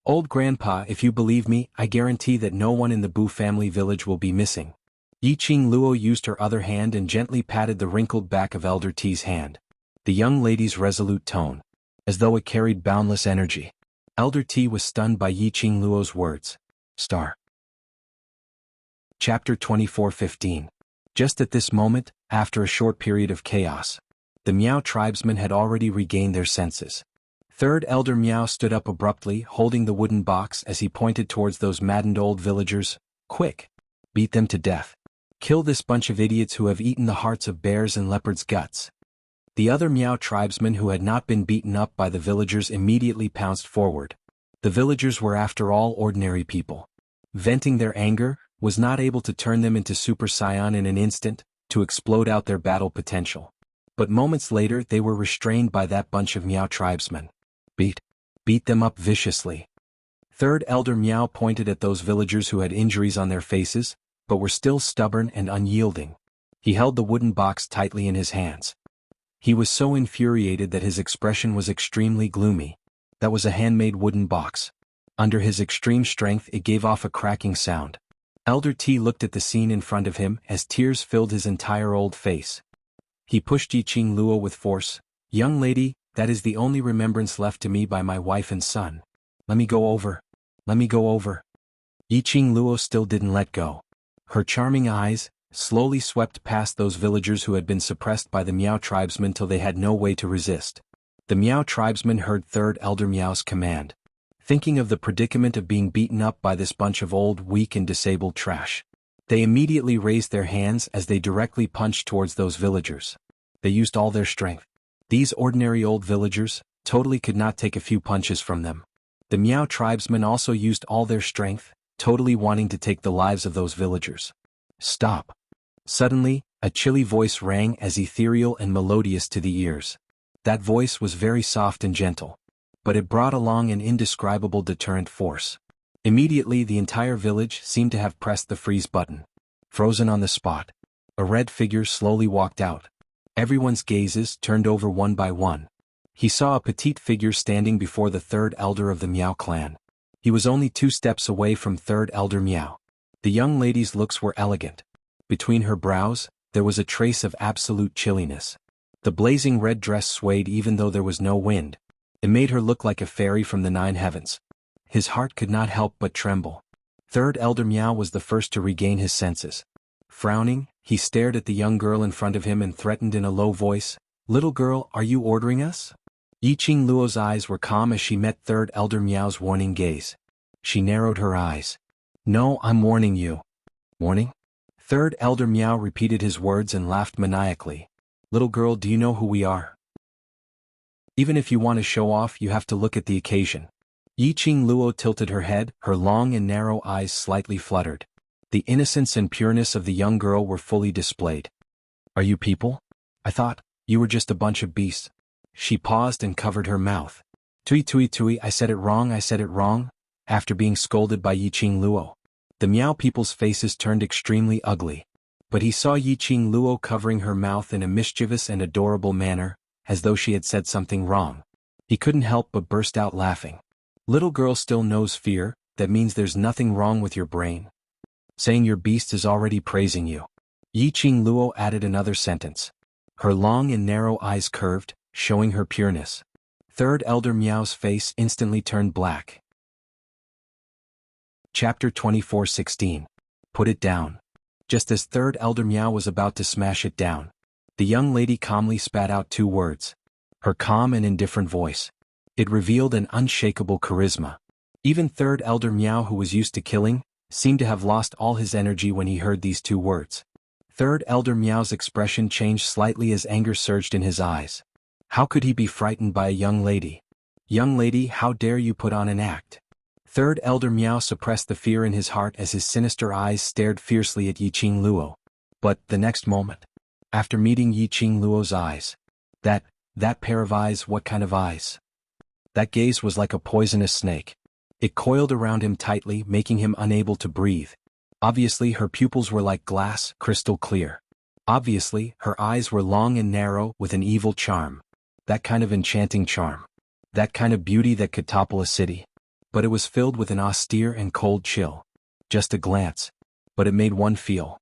Old grandpa, if you believe me, I guarantee that no one in the Bu family village will be missing." Yiqing Luo used her other hand and gently patted the wrinkled back of Elder T's hand. The young lady's resolute tone, as though it carried boundless energy. Elder T was stunned by Yiqing Luo's words. Star. Chapter 24:15. Just at this moment, after a short period of chaos, the Miao tribesmen had already regained their senses. Third Elder Miao stood up abruptly, holding the wooden box as he pointed towards those maddened old villagers. "Quick! Beat them to death. Kill this bunch of idiots who have eaten the hearts of bears and leopards' guts." The other Miao tribesmen who had not been beaten up by the villagers immediately pounced forward. The villagers were after all ordinary people. Venting their anger was not able to turn them into Super Saiyan in an instant, to explode out their battle potential. But moments later they were restrained by that bunch of Miao tribesmen. Beat them up viciously. Third Elder Miao pointed at those villagers who had injuries on their faces, but were still stubborn and unyielding. He held the wooden box tightly in his hands. He was so infuriated that his expression was extremely gloomy. That was a handmade wooden box. Under his extreme strength it gave off a cracking sound. Elder T looked at the scene in front of him as tears filled his entire old face. He pushed Yiqing Luo with force. "Young lady, that is the only remembrance left to me by my wife and son. Let me go over. Let me go over." Yiqing Luo still didn't let go. Her charming eyes slowly swept past those villagers who had been suppressed by the Miao tribesmen till they had no way to resist. The Miao tribesmen heard Third Elder Miao's command. Thinking of the predicament of being beaten up by this bunch of old, weak and disabled trash, they immediately raised their hands as they directly punched towards those villagers. They used all their strength. These ordinary old villagers totally could not take a few punches from them. The Miao tribesmen also used all their strength, totally wanting to take the lives of those villagers. "Stop." Suddenly, a chilly voice rang as ethereal and melodious to the ears. That voice was very soft and gentle, but it brought along an indescribable deterrent force. Immediately the entire village seemed to have pressed the freeze button. Frozen on the spot, a red figure slowly walked out. Everyone's gazes turned over one by one. He saw a petite figure standing before the third elder of the Miao clan. He was only 2 steps away from Third Elder Miao. The young lady's looks were elegant. Between her brows, there was a trace of absolute chilliness. The blazing red dress swayed even though there was no wind. It made her look like a fairy from the 9 heavens. His heart could not help but tremble. Third Elder Miao was the first to regain his senses. Frowning, he stared at the young girl in front of him and threatened in a low voice, "Little girl, are you ordering us?" Yiqing Luo's eyes were calm as she met Third Elder Miao's warning gaze. She narrowed her eyes. "No, I'm warning you." "Warning?" Third Elder Miao repeated his words and laughed maniacally. "Little girl, do you know who we are? Even if you want to show off, you have to look at the occasion." Yiqing Luo tilted her head, her long and narrow eyes slightly fluttered. The innocence and pureness of the young girl were fully displayed. "Are you people? I thought you were just a bunch of beasts." She paused and covered her mouth. Tui, I said it wrong," after being scolded by Yiqing Luo. The Miao people's faces turned extremely ugly. But he saw Yiqing Luo covering her mouth in a mischievous and adorable manner, as though she had said something wrong. He couldn't help but burst out laughing. "Little girl still knows fear, that means there's nothing wrong with your brain. Saying your beast is already praising you." Yiqing Luo added another sentence. Her long and narrow eyes curved, showing her pureness. Third Elder Miao's face instantly turned black. Chapter 24:16. Put it down. Just as Third Elder Miao was about to smash it down, the young lady calmly spat out 2 words. her calm and indifferent voice. It revealed an unshakable charisma. Even Third Elder Miao, who was used to killing, seemed to have lost all his energy when he heard these two words. Third Elder Miao's expression changed slightly as anger surged in his eyes. How could he be frightened by a young lady? Young lady, how dare you put on an act? Third Elder Miao suppressed the fear in his heart as his sinister eyes stared fiercely at Yiqing Luo. But, the next moment, after meeting Yiqing Luo's eyes, that pair of eyes, what kind of eyes? That gaze was like a poisonous snake. It coiled around him tightly, making him unable to breathe. Obviously, her pupils were like glass, crystal clear. Obviously, her eyes were long and narrow, with an evil charm. That kind of enchanting charm. That kind of beauty that could topple a city. But it was filled with an austere and cold chill. Just a glance. But it made one feel.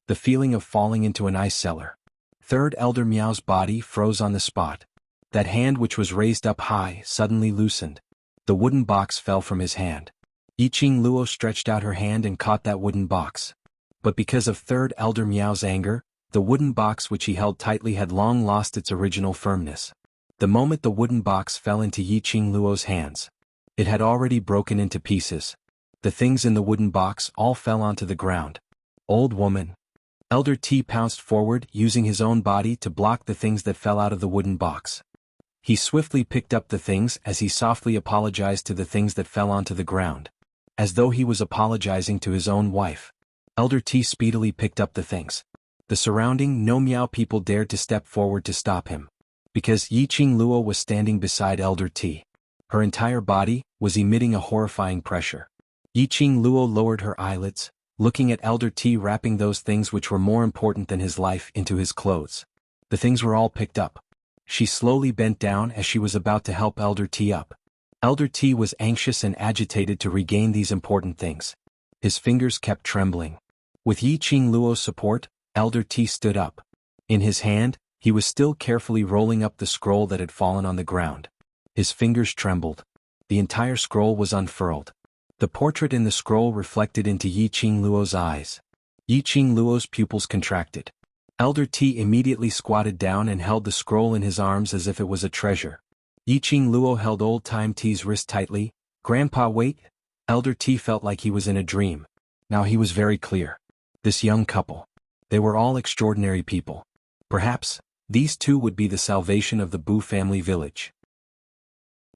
The feeling of falling into an ice cellar. Third Elder Miao's body froze on the spot. That hand which was raised up high suddenly loosened. The wooden box fell from his hand. Yiqing Luo stretched out her hand and caught that wooden box. But because of Third Elder Miao's anger, the wooden box which he held tightly had long lost its original firmness. The moment the wooden box fell into Yiqing Luo's hands, it had already broken into pieces. The things in the wooden box all fell onto the ground. Old woman. Elder T pounced forward, using his own body to block the things that fell out of the wooden box. He swiftly picked up the things as he softly apologized to the things that fell onto the ground. As though he was apologizing to his own wife. Elder T speedily picked up the things. The surrounding No Miao people dared to step forward to stop him. Because Yiqing Luo was standing beside Elder T. Her entire body was emitting a horrifying pressure. Yiqing Luo lowered her eyelids, looking at Elder T wrapping those things which were more important than his life into his clothes. The things were all picked up. She slowly bent down as she was about to help Elder T up. Elder T was anxious and agitated to regain these important things. His fingers kept trembling. With Yiqing Luo's support, Elder T stood up. In his hand, he was still carefully rolling up the scroll that had fallen on the ground. His fingers trembled. The entire scroll was unfurled. The portrait in the scroll reflected into Yiqing Luo's eyes. Yiqing Luo's pupils contracted. Elder T immediately squatted down and held the scroll in his arms as if it was a treasure. Yiqing Luo held Old Time T's wrist tightly. Grandpa, wait. Elder T felt like he was in a dream. Now he was very clear. This young couple. They were all extraordinary people. Perhaps, these two would be the salvation of the Boo family village.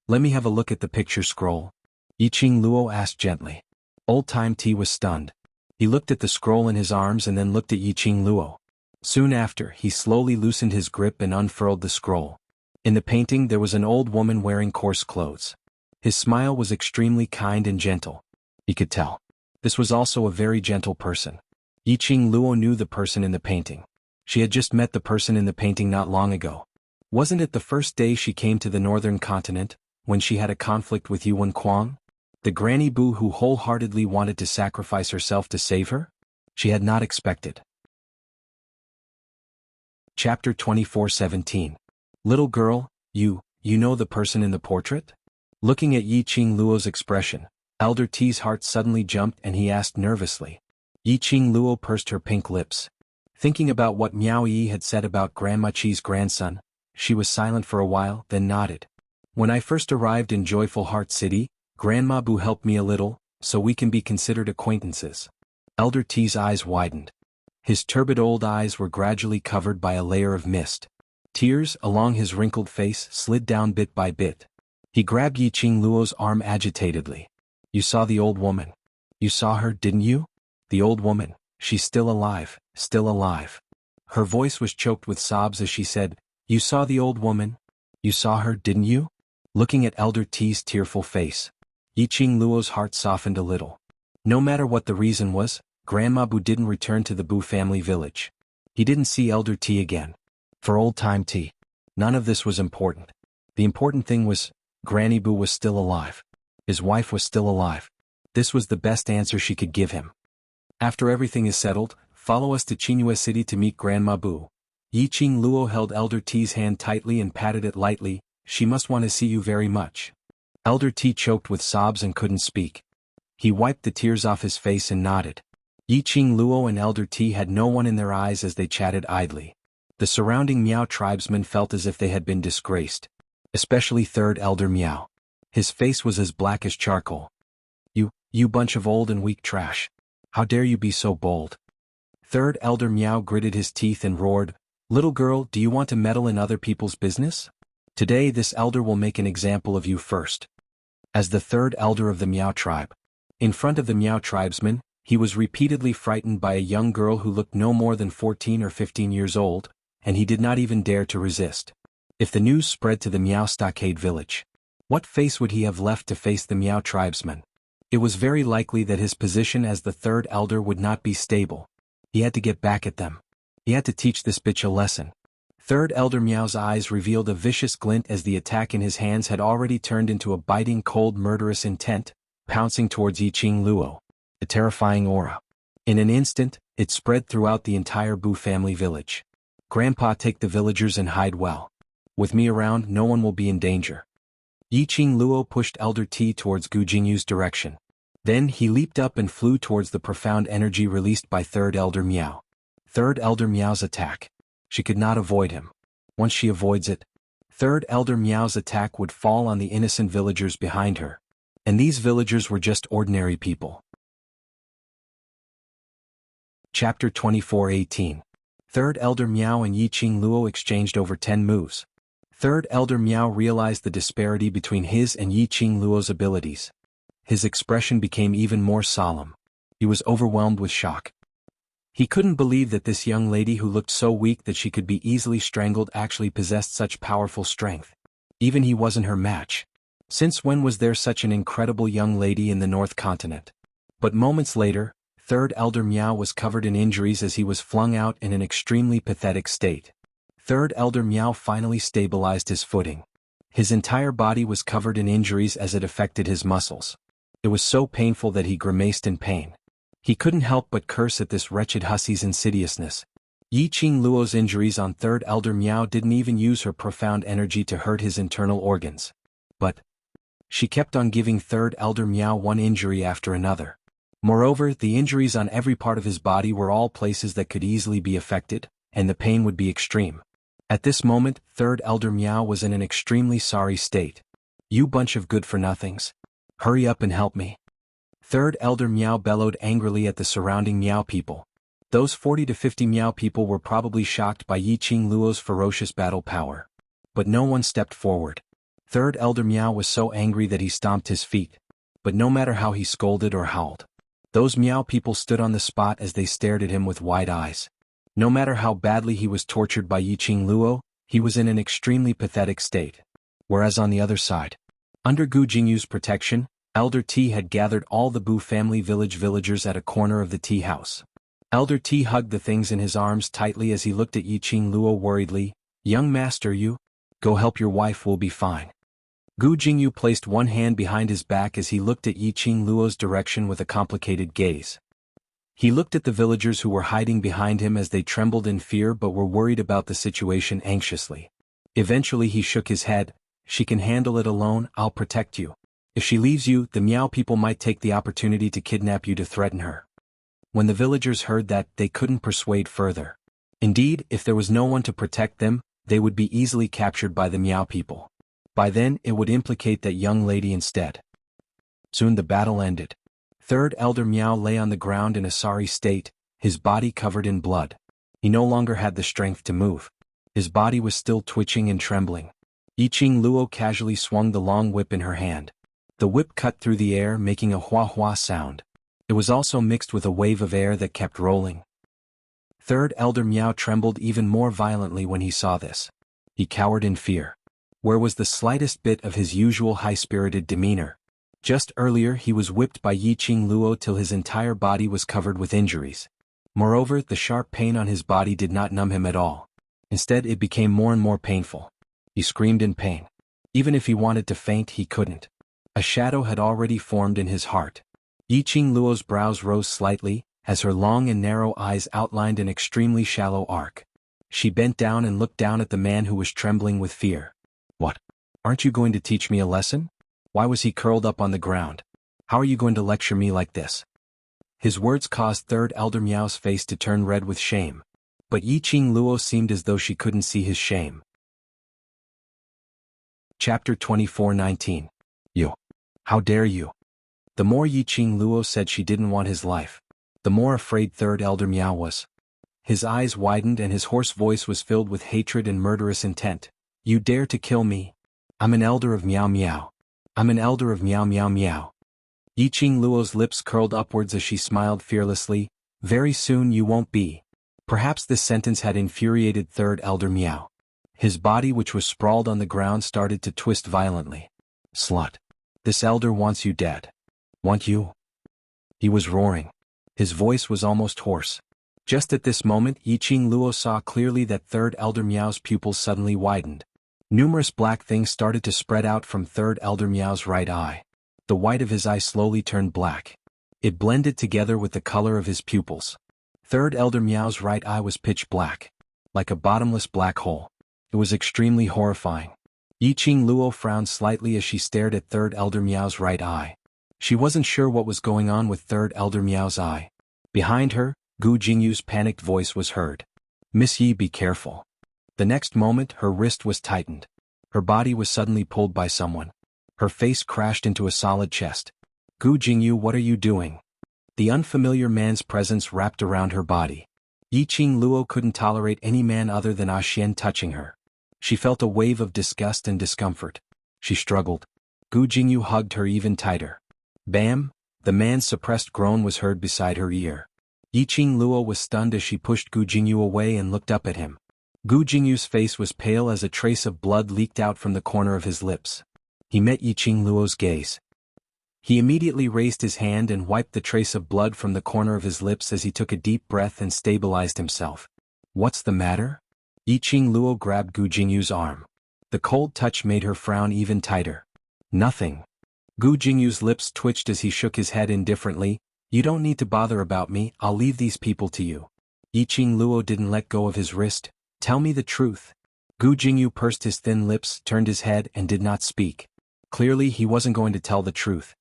Let me have a look at the picture scroll. Yiqing Luo asked gently. Old Time T was stunned. He looked at the scroll in his arms and then looked at Yiqing Luo. Soon after, he slowly loosened his grip and unfurled the scroll. In the painting there was an old woman wearing coarse clothes. His smile was extremely kind and gentle. He could tell. This was also a very gentle person. Yiqing Luo knew the person in the painting. She had just met the person in the painting not long ago. Wasn't it the first day she came to the northern continent, when she had a conflict with Xuanhuan? The Granny Boo who wholeheartedly wanted to sacrifice herself to save her? She had not expected. Chapter 24:17. Little girl, you know the person in the portrait? Looking at Yiqing Luo's expression, Elder T's heart suddenly jumped and he asked nervously. Yiqing Luo pursed her pink lips. Thinking about what Miao Yi had said about Grandma Chi's grandson, she was silent for a while, then nodded. When I first arrived in Joyful Heart City, Grandma Boo helped me a little, so we can be considered acquaintances. Elder T's eyes widened. His turbid old eyes were gradually covered by a layer of mist. Tears along his wrinkled face slid down bit by bit. He grabbed Yiqing Luo's arm agitatedly. You saw the old woman. You saw her, didn't you? The old woman, she's still alive, still alive. Her voice was choked with sobs as she said, You saw the old woman? You saw her, didn't you? Looking at Elder T's tearful face, Yiqing Luo's heart softened a little. No matter what the reason was, Grandma Boo didn't return to the Boo family village. He didn't see Elder T again. For Old Time T, none of this was important. The important thing was, Granny Boo was still alive. His wife was still alive. This was the best answer she could give him. After everything is settled, follow us to Qinghua City to meet Grandma Boo. Yiqing Luo held Elder T's hand tightly and patted it lightly. She must want to see you very much. Elder T choked with sobs and couldn't speak. He wiped the tears off his face and nodded. Yiqing Luo and Elder T had no one in their eyes as they chatted idly. The surrounding Miao tribesmen felt as if they had been disgraced. Especially Third Elder Miao. His face was as black as charcoal. You bunch of old and weak trash. How dare you be so bold? Third Elder Miao gritted his teeth and roared, "Little girl, do you want to meddle in other people's business? Today this elder will make an example of you first." As the third elder of the Miao tribe, in front of the Miao tribesmen, he was repeatedly frightened by a young girl who looked no more than 14 or 15 years old, and he did not even dare to resist. If the news spread to the Miao stockade village, what face would he have left to face the Miao tribesmen? It was very likely that his position as the third elder would not be stable. He had to get back at them. He had to teach this bitch a lesson. Third Elder Miao's eyes revealed a vicious glint as the attack in his hands had already turned into a biting cold murderous intent, pouncing towards Yiqing Luo. A terrifying aura. In an instant, it spread throughout the entire Bu family village. "Grandpa, take the villagers and hide well. With me around, no one will be in danger." Yiqing Luo pushed Elder T towards Gu Jingyu's direction. Then he leaped up and flew towards the profound energy released by Third Elder Miao. Third Elder Miao's attack. She could not avoid him. Once she avoids it, Third Elder Miao's attack would fall on the innocent villagers behind her. And these villagers were just ordinary people. Chapter 24:18. Third Elder Miao and Yiqing Luo exchanged over 10 moves. Third Elder Miao realized the disparity between his and Yiqing Luo's abilities. His expression became even more solemn. He was overwhelmed with shock. He couldn't believe that this young lady who looked so weak that she could be easily strangled actually possessed such powerful strength. Even he wasn't her match. Since when was there such an incredible young lady in the North Continent? But moments later, Third Elder Miao was covered in injuries as he was flung out in an extremely pathetic state. Third Elder Miao finally stabilized his footing. His entire body was covered in injuries as it affected his muscles. It was so painful that he grimaced in pain. He couldn't help but curse at this wretched hussy's insidiousness. Yiqing Luo's injuries on Third Elder Miao didn't even use her profound energy to hurt his internal organs. But she kept on giving Third Elder Miao one injury after another. Moreover, the injuries on every part of his body were all places that could easily be affected, and the pain would be extreme. At this moment, Third Elder Miao was in an extremely sorry state. "You bunch of good-for-nothings. Hurry up and help me." Third Elder Miao bellowed angrily at the surrounding Miao people. Those 40 to 50 Miao people were probably shocked by Yiqing Luo's ferocious battle power. But no one stepped forward. Third Elder Miao was so angry that he stomped his feet. But no matter how he scolded or howled, those Miao people stood on the spot as they stared at him with wide eyes. No matter how badly he was tortured by Yiqing Luo, he was in an extremely pathetic state. Whereas on the other side, under Gu Jingyu's protection, Elder T had gathered all the Bu family villagers at a corner of the tea house. Elder T hugged the things in his arms tightly as he looked at Yiqing Luo worriedly. "Young master, you go help your wife, we'll be fine." Gu Jingyu placed one hand behind his back as he looked at Yiqing Luo's direction with a complicated gaze. He looked at the villagers who were hiding behind him as they trembled in fear but were worried about the situation anxiously. Eventually he shook his head. "She can handle it alone, I'll protect you. If she leaves you, the Miao people might take the opportunity to kidnap you to threaten her." When the villagers heard that, they couldn't persuade further. Indeed, if there was no one to protect them, they would be easily captured by the Miao people. By then, it would implicate that young lady instead. Soon the battle ended. Third Elder Miao lay on the ground in a sorry state, his body covered in blood. He no longer had the strength to move. His body was still twitching and trembling. Yiqing Luo casually swung the long whip in her hand. The whip cut through the air, making a hua-hua sound. It was also mixed with a wave of air that kept rolling. Third Elder Miao trembled even more violently when he saw this. He cowered in fear. Where was the slightest bit of his usual high-spirited demeanor? Just earlier he was whipped by Yiqing Luo till his entire body was covered with injuries. Moreover, the sharp pain on his body did not numb him at all. Instead, it became more and more painful. He screamed in pain. Even if he wanted to faint, he couldn't. A shadow had already formed in his heart. Yiqing Luo's brows rose slightly, as her long and narrow eyes outlined an extremely shallow arc. She bent down and looked down at the man who was trembling with fear. "What? Aren't you going to teach me a lesson?" Why was he curled up on the ground? "How are you going to lecture me like this?" His words caused Third Elder Miao's face to turn red with shame. But Yiqing Luo seemed as though she couldn't see his shame. Chapter 24:19. You. How dare you? The more Yiqing Luo said she didn't want his life, the more afraid Third Elder Miao was. His eyes widened and his hoarse voice was filled with hatred and murderous intent. You dare to kill me? I'm an elder of Miao Miao. I'm an elder of Miao Miao Miao. Yiqing Luo's lips curled upwards as she smiled fearlessly. Very soon you won't be. Perhaps this sentence had infuriated Third Elder Miao. His body, which was sprawled on the ground, started to twist violently. Slut. This elder wants you dead. Want you? He was roaring. His voice was almost hoarse. Just at this moment, Yiqing Luo saw clearly that Third Elder Miao's pupils suddenly widened. Numerous black things started to spread out from Third Elder Miao's right eye. The white of his eye slowly turned black. It blended together with the color of his pupils. Third Elder Miao's right eye was pitch black, like a bottomless black hole. It was extremely horrifying. Yiqing Luo frowned slightly as she stared at Third Elder Miao's right eye. She wasn't sure what was going on with Third Elder Miao's eye. Behind her, Gu Jingyu's panicked voice was heard. Miss Yi, be careful. The next moment, her wrist was tightened. Her body was suddenly pulled by someone. Her face crashed into a solid chest. Gu Jingyu, what are you doing? The unfamiliar man's presence wrapped around her body. Yiqing Luo couldn't tolerate any man other than Xian touching her. She felt a wave of disgust and discomfort. She struggled. Gu Jingyu hugged her even tighter. Bam! The man's suppressed groan was heard beside her ear. Yiqing Luo was stunned as she pushed Gu Jingyu away and looked up at him. Gu Jingyu's face was pale as a trace of blood leaked out from the corner of his lips. He met Yiqing Luo's gaze. He immediately raised his hand and wiped the trace of blood from the corner of his lips as he took a deep breath and stabilized himself. What's the matter? Yiqing Luo grabbed Gu Jingyu's arm. The cold touch made her frown even tighter. Nothing. Gu Jingyu's lips twitched as he shook his head indifferently. You don't need to bother about me, I'll leave these people to you. Yiqing Luo didn't let go of his wrist. Tell me the truth. Gu Jingyu pursed his thin lips, turned his head, and did not speak. Clearly he wasn't going to tell the truth.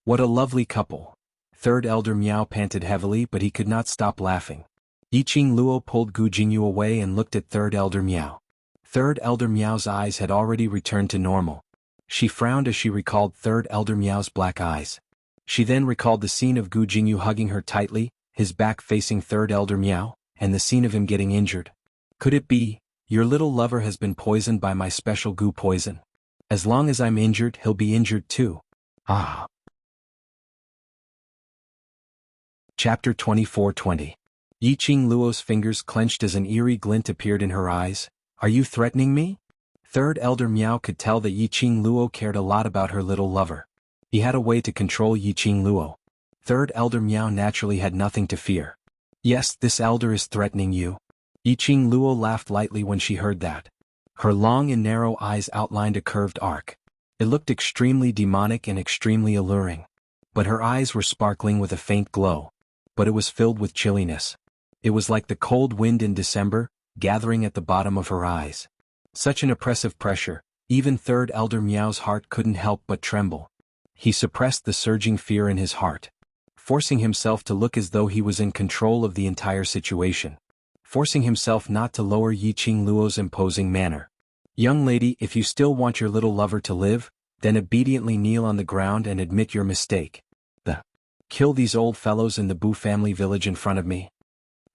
What a lovely couple. Third Elder Miao panted heavily, but he could not stop laughing. Yiqing Luo pulled Gu Jingyu away and looked at Third Elder Miao. Third Elder Miao's eyes had already returned to normal. She frowned as she recalled Third Elder Miao's black eyes. She then recalled the scene of Gu Jingyu hugging her tightly, his back facing Third Elder Miao, and the scene of him getting injured. Could it be, your little lover has been poisoned by my special goo poison? As long as I'm injured, he'll be injured too. Chapter 24:20. Yiqing Luo's fingers clenched as an eerie glint appeared in her eyes. Are you threatening me? Third Elder Miao could tell that Yiqing Luo cared a lot about her little lover. He had a way to control Yiqing Luo. Third Elder Miao naturally had nothing to fear. Yes, this elder is threatening you. Yiqing Luo laughed lightly when she heard that. Her long and narrow eyes outlined a curved arc. It looked extremely demonic and extremely alluring. But her eyes were sparkling with a faint glow. But it was filled with chilliness. It was like the cold wind in December, gathering at the bottom of her eyes. Such an oppressive pressure, even Third Elder Miao's heart couldn't help but tremble. He suppressed the surging fear in his heart, forcing himself to look as though he was in control of the entire situation, forcing himself not to lower Yiqing Luo's imposing manner. Young lady, if you still want your little lover to live, then obediently kneel on the ground and admit your mistake. Kill these old fellows in the Bu family village in front of me.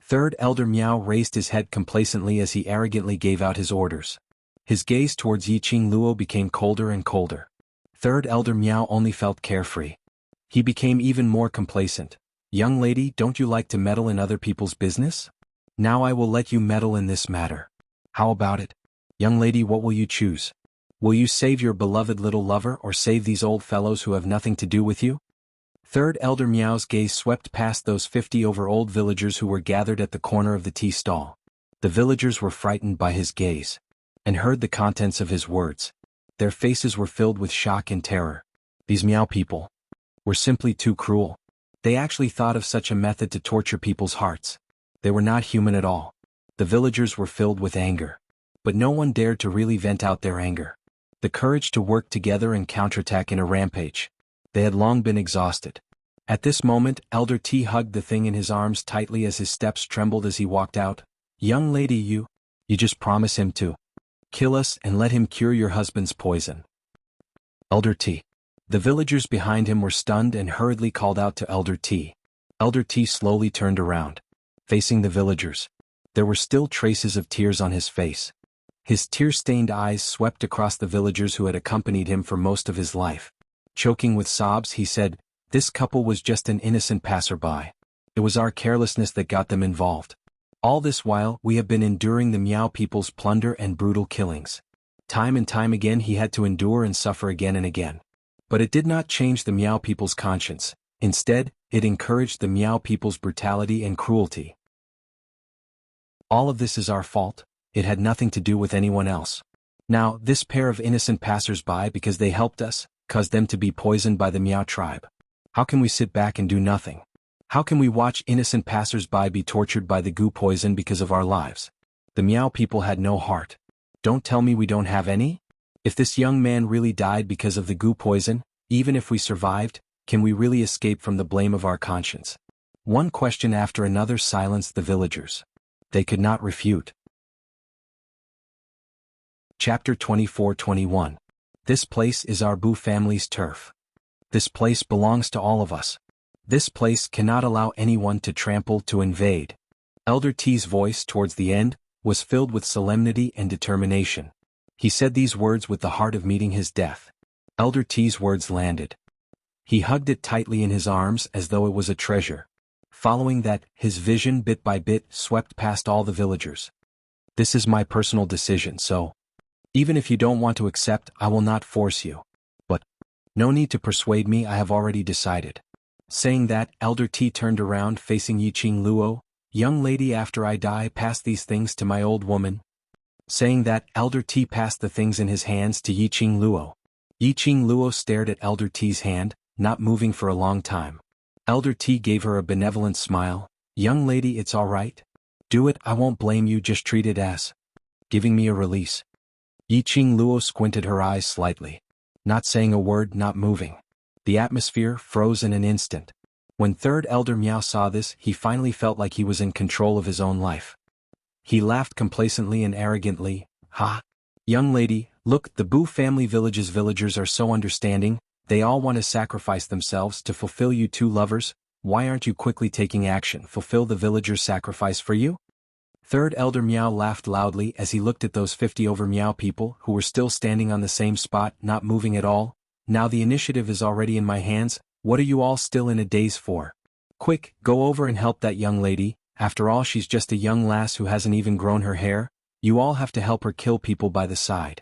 Third Elder Miao raised his head complacently as he arrogantly gave out his orders. His gaze towards Yiqing Luo became colder and colder. Third Elder Miao only felt carefree. He became even more complacent. Young lady, don't you like to meddle in other people's business? Now I will let you meddle in this matter. How about it? Young lady, what will you choose? Will you save your beloved little lover or save these old fellows who have nothing to do with you? Third Elder Miao's gaze swept past those 50-over-old villagers who were gathered at the corner of the tea stall. The villagers were frightened by his gaze, and heard the contents of his words. Their faces were filled with shock and terror. These Miao people were simply too cruel. They actually thought of such a method to torture people's hearts. They were not human at all. The villagers were filled with anger. But no one dared to really vent out their anger. The courage to work together and counterattack in a rampage. They had long been exhausted. At this moment, Elder T hugged the thing in his arms tightly as his steps trembled as he walked out. Young lady, you just promise him to kill us and let him cure your husband's poison. Elder T. The villagers behind him were stunned and hurriedly called out to Elder T. Elder T slowly turned around, facing the villagers. There were still traces of tears on his face. His tear-stained eyes swept across the villagers who had accompanied him for most of his life. Choking with sobs, he said, "This couple was just an innocent passerby. It was our carelessness that got them involved. All this while, we have been enduring the Miao people's plunder and brutal killings. Time and time again he had to endure and suffer again and again. But it did not change the Miao people's conscience. Instead, it encouraged the Miao people's brutality and cruelty. All of this is our fault. It had nothing to do with anyone else. Now, this pair of innocent passers-by, because they helped us, caused them to be poisoned by the Miao tribe. How can we sit back and do nothing? How can we watch innocent passers-by be tortured by the goo poison because of our lives? The Miao people had no heart. Don't tell me we don't have any? If this young man really died because of the goo poison, even if we survived, can we really escape from the blame of our conscience?" One question after another silenced the villagers. They could not refute. Chapter 24-21. This place is our Boo family's turf. This place belongs to all of us. This place cannot allow anyone to trample, to invade. Elder T's voice towards the end was filled with solemnity and determination. He said these words with the heart of meeting his death. Elder T's words landed. He hugged it tightly in his arms as though it was a treasure. Following that, his vision bit by bit swept past all the villagers. "This is my personal decision, so even if you don't want to accept, I will not force you. But no need to persuade me, I have already decided." Saying that, Elder T turned around facing Yiqing Luo. "Young lady, after I die, pass these things to my old woman." Saying that, Elder T passed the things in his hands to Yiqing Luo. Yiqing Luo stared at Elder T's hand, not moving for a long time. Elder T gave her a benevolent smile. "Young lady, it's all right. Do it, I won't blame you, just treat it as giving me a release." Yiqing Luo squinted her eyes slightly. Not saying a word, not moving. The atmosphere froze in an instant. When Third Elder Miao saw this, he finally felt like he was in control of his own life. He laughed complacently and arrogantly. "Ha! Young lady, look, the Boo family village's villagers are so understanding, they all want to sacrifice themselves to fulfill you two lovers. Why aren't you quickly taking action, fulfill the villagers' sacrifice for you?" Third Elder Miao laughed loudly as he looked at those 50 over Miao people who were still standing on the same spot, not moving at all. "Now the initiative is already in my hands, what are you all still in a daze for? Quick, go over and help that young lady. After all, she's just a young lass who hasn't even grown her hair. You all have to help her kill people by the side."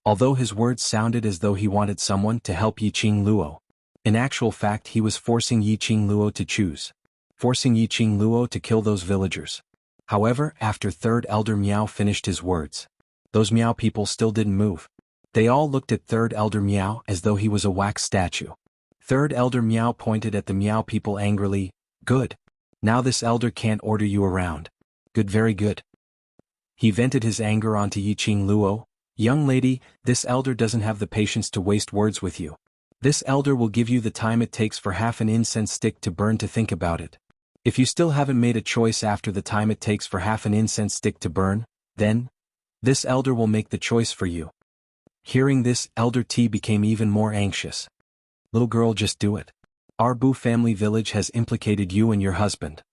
Although his words sounded as though he wanted someone to help Yiqing Luo, in actual fact he was forcing Yiqing Luo to choose. Forcing Yiqing Luo to kill those villagers. However, after Third Elder Miao finished his words, those Miao people still didn't move. They all looked at Third Elder Miao as though he was a wax statue. Third Elder Miao pointed at the Miao people angrily. "Good. Now this elder can't order you around. Good, very good." He vented his anger onto Yiqing Luo. "Young lady, this elder doesn't have the patience to waste words with you. This elder will give you the time it takes for half an incense stick to burn to think about it. If you still haven't made a choice after the time it takes for half an incense stick to burn, then this elder will make the choice for you." Hearing this, Elder T became even more anxious. "Little girl, just do it. Our Boo family village has implicated you and your husband."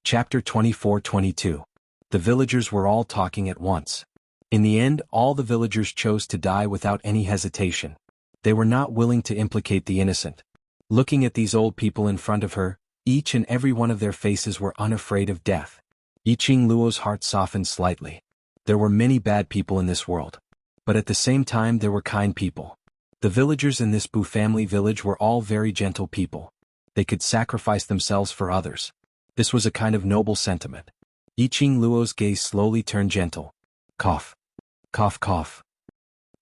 Chapter 24-22. The villagers were all talking at once. In the end, all the villagers chose to die without any hesitation. They were not willing to implicate the innocent. Looking at these old people in front of her, each and every one of their faces were unafraid of death. Yiqing Luo's heart softened slightly. There were many bad people in this world. But at the same time there were kind people. The villagers in this Boo family village were all very gentle people. They could sacrifice themselves for others. This was a kind of noble sentiment. Yiqing Luo's gaze slowly turned gentle. Cough. Cough, cough.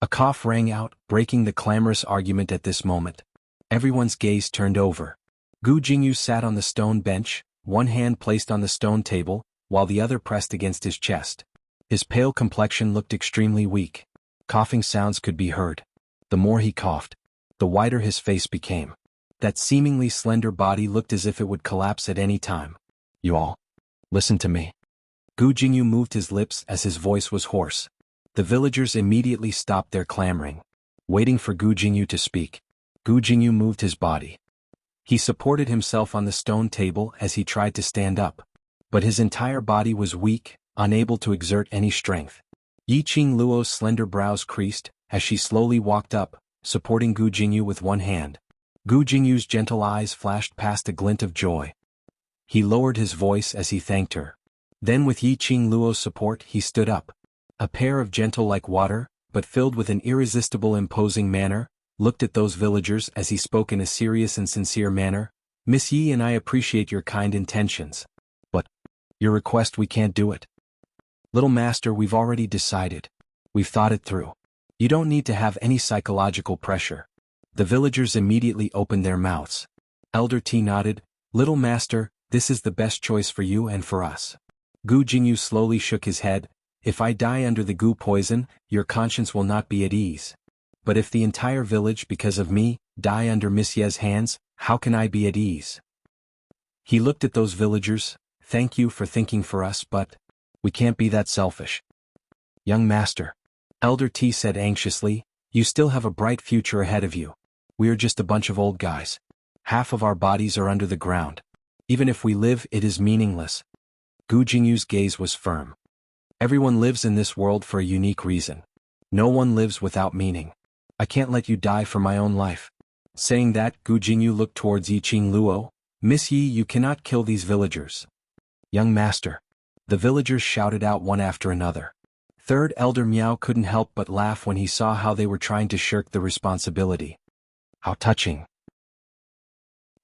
A cough rang out, breaking the clamorous argument at this moment. Everyone's gaze turned over. Gu Jingyu sat on the stone bench, one hand placed on the stone table, while the other pressed against his chest. His pale complexion looked extremely weak. Coughing sounds could be heard. The more he coughed, the wider his face became. That seemingly slender body looked as if it would collapse at any time. You all, listen to me. Gu Jingyu moved his lips as his voice was hoarse. The villagers immediately stopped their clamoring, waiting for Gu Jingyu to speak. Gu Jingyu moved his body. He supported himself on the stone table as he tried to stand up, but his entire body was weak, unable to exert any strength. Yiqing Luo's slender brows creased as she slowly walked up, supporting Gu Jingyu with one hand. Gu Jingyu's gentle eyes flashed past a glint of joy. He lowered his voice as he thanked her. Then with Yiqing Luo's support he stood up. A pair of gentle like water, but filled with an irresistible imposing manner, looked at those villagers as he spoke in a serious and sincere manner. Miss Yi and I appreciate your kind intentions. But your request, we can't do it. Little master, we've already decided. We've thought it through. You don't need to have any psychological pressure. The villagers immediately opened their mouths. Elder T nodded. Little master, this is the best choice for you and for us. Gu Jingyu slowly shook his head. If I die under the Gu poison, your conscience will not be at ease. But if the entire village, because of me, die under Miss Ye's hands, how can I be at ease? He looked at those villagers. Thank you for thinking for us, but we can't be that selfish. Young master, Elder T said anxiously, you still have a bright future ahead of you. We are just a bunch of old guys. Half of our bodies are under the ground. Even if we live, it is meaningless. Gu Jingyu's gaze was firm. Everyone lives in this world for a unique reason. No one lives without meaning. I can't let you die for my own life. Saying that, Gu Jingyu looked towards Yiqing Luo. Miss Yi, you cannot kill these villagers. Young master. The villagers shouted out one after another. Third Elder Miao couldn't help but laugh when he saw how they were trying to shirk the responsibility. How touching.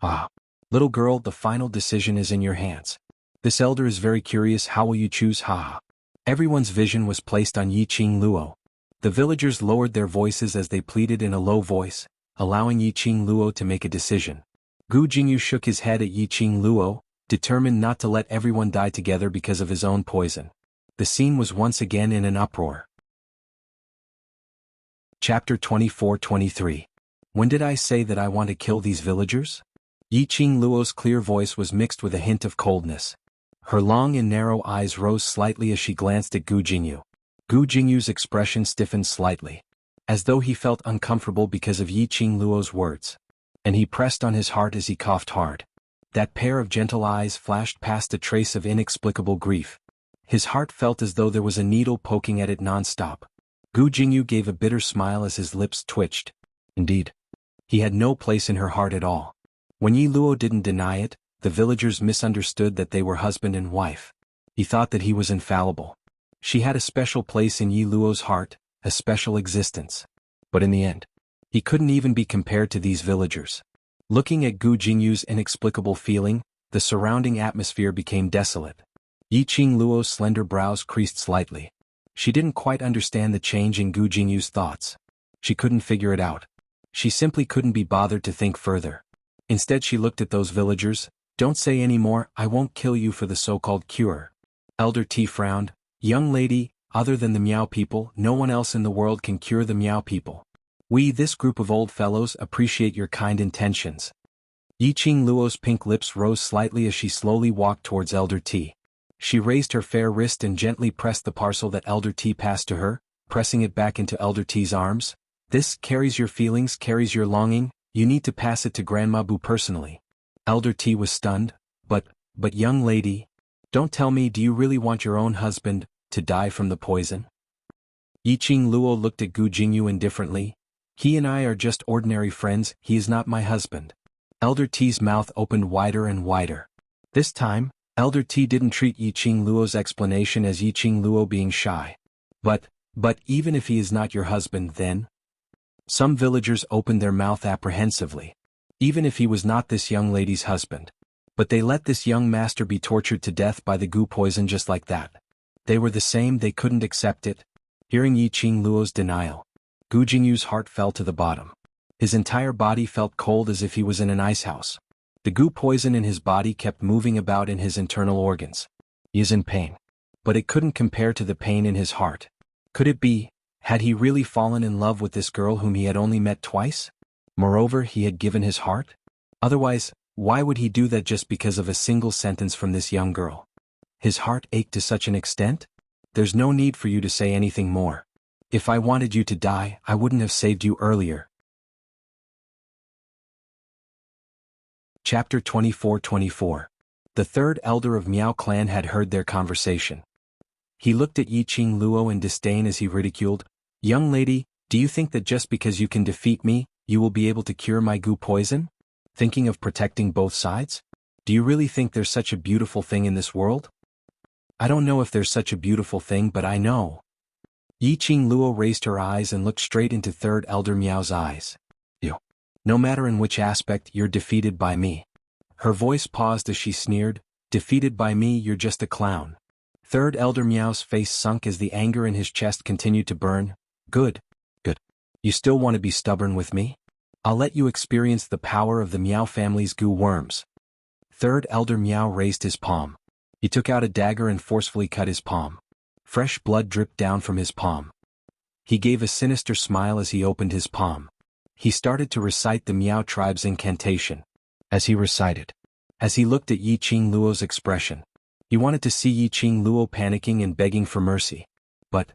Ah. Little girl, the final decision is in your hands. This elder is very curious, how will you choose? Ha. Everyone's vision was placed on Yiqing Luo. The villagers lowered their voices as they pleaded in a low voice, allowing Yiqing Luo to make a decision. Gu Jingyu shook his head at Yiqing Luo, determined not to let everyone die together because of his own poison. The scene was once again in an uproar. Chapter 24-23. When did I say that I want to kill these villagers? Yiqing Luo's clear voice was mixed with a hint of coldness. Her long and narrow eyes rose slightly as she glanced at Gu Jingyu. Gu Jingyu's expression stiffened slightly, as though he felt uncomfortable because of Yiqing Luo's words. And he pressed on his heart as he coughed hard. That pair of gentle eyes flashed past a trace of inexplicable grief. His heart felt as though there was a needle poking at it non-stop. Gu Jingyu gave a bitter smile as his lips twitched. Indeed, he had no place in her heart at all. When Yi Luo didn't deny it, the villagers misunderstood that they were husband and wife. He thought that he was infallible. She had a special place in Yi Luo's heart, a special existence. But in the end, he couldn't even be compared to these villagers. Looking at Gu Jingyu's inexplicable feeling, the surrounding atmosphere became desolate. Yiqing Luo's slender brows creased slightly. She didn't quite understand the change in Gu Jingyu's thoughts. She couldn't figure it out. She simply couldn't be bothered to think further. Instead she looked at those villagers. Don't say any more, I won't kill you for the so-called cure. Elder T frowned. Young lady, other than the Miao people, no one else in the world can cure the Miao people. We, this group of old fellows, appreciate your kind intentions. Yiqing Luo's pink lips rose slightly as she slowly walked towards Elder T. She raised her fair wrist and gently pressed the parcel that Elder T passed to her, pressing it back into Elder T's arms. This carries your feelings, carries your longing, you need to pass it to Grandma Bu personally. Elder T was stunned. But young lady, don't tell me, do you really want your own husband to die from the poison? Yiqing Luo looked at Gu Jingyu indifferently. He and I are just ordinary friends, he is not my husband. Elder T's mouth opened wider and wider. This time, Elder T didn't treat Yiqing Luo's explanation as Yiqing Luo being shy. But even if he is not your husband, then? Some villagers opened their mouth apprehensively. Even if he was not this young lady's husband. But they let this young master be tortured to death by the Gu poison just like that. They were the same, they couldn't accept it. Hearing Yiqing Luo's denial, Gu Jingyu's heart fell to the bottom. His entire body felt cold as if he was in an ice house. The Gu poison in his body kept moving about in his internal organs. He is in pain. But it couldn't compare to the pain in his heart. Could it be, had he really fallen in love with this girl whom he had only met twice? Moreover, he had given his heart? Otherwise, why would he do that just because of a single sentence from this young girl? His heart ached to such an extent? There's no need for you to say anything more. If I wanted you to die, I wouldn't have saved you earlier. Chapter 24-24. The third elder of Miao clan had heard their conversation. He looked at Yiqing Luo in disdain as he ridiculed, "Young lady, do you think that just because you can defeat me, you will be able to cure my goo poison? Thinking of protecting both sides? Do you really think there's such a beautiful thing in this world?" "I don't know if there's such a beautiful thing, but I know." Yiqing Luo raised her eyes and looked straight into Third Elder Miao's eyes. "You. No matter in which aspect, you're defeated by me." Her voice paused as she sneered, "Defeated by me, you're just a clown." Third Elder Miao's face sunk as the anger in his chest continued to burn. Good. You still want to be stubborn with me? I'll let you experience the power of the Miao family's goo worms. Third Elder Miao raised his palm. He took out a dagger and forcefully cut his palm. Fresh blood dripped down from his palm. He gave a sinister smile as he opened his palm. He started to recite the Miao tribe's incantation. As he recited, as he looked at Yiqing Luo's expression, he wanted to see Yiqing Luo panicking and begging for mercy. But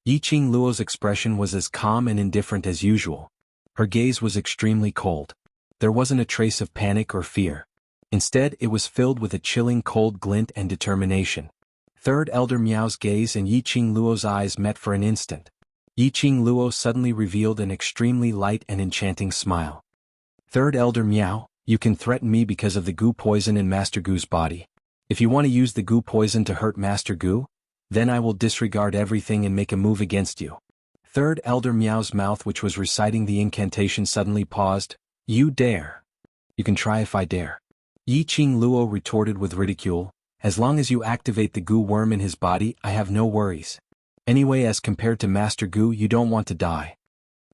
Yiqing Luo's expression was as calm and indifferent as usual. Her gaze was extremely cold. There wasn't a trace of panic or fear. Instead, it was filled with a chilling cold glint and determination. Third Elder Miao's gaze and Yiqing Luo's eyes met for an instant. Yiqing Luo suddenly revealed an extremely light and enchanting smile. "Third Elder Miao, you can threaten me because of the goo poison in Master Goo's body. If you want to use the goo poison to hurt Master Goo, then I will disregard everything and make a move against you." Third Elder Miao's mouth, which was reciting the incantation, suddenly paused. "You dare? You can try if I dare." Yiqing Luo retorted with ridicule, "As long as you activate the goo worm in his body, I have no worries. Anyway, as compared to Master Goo, you don't want to die."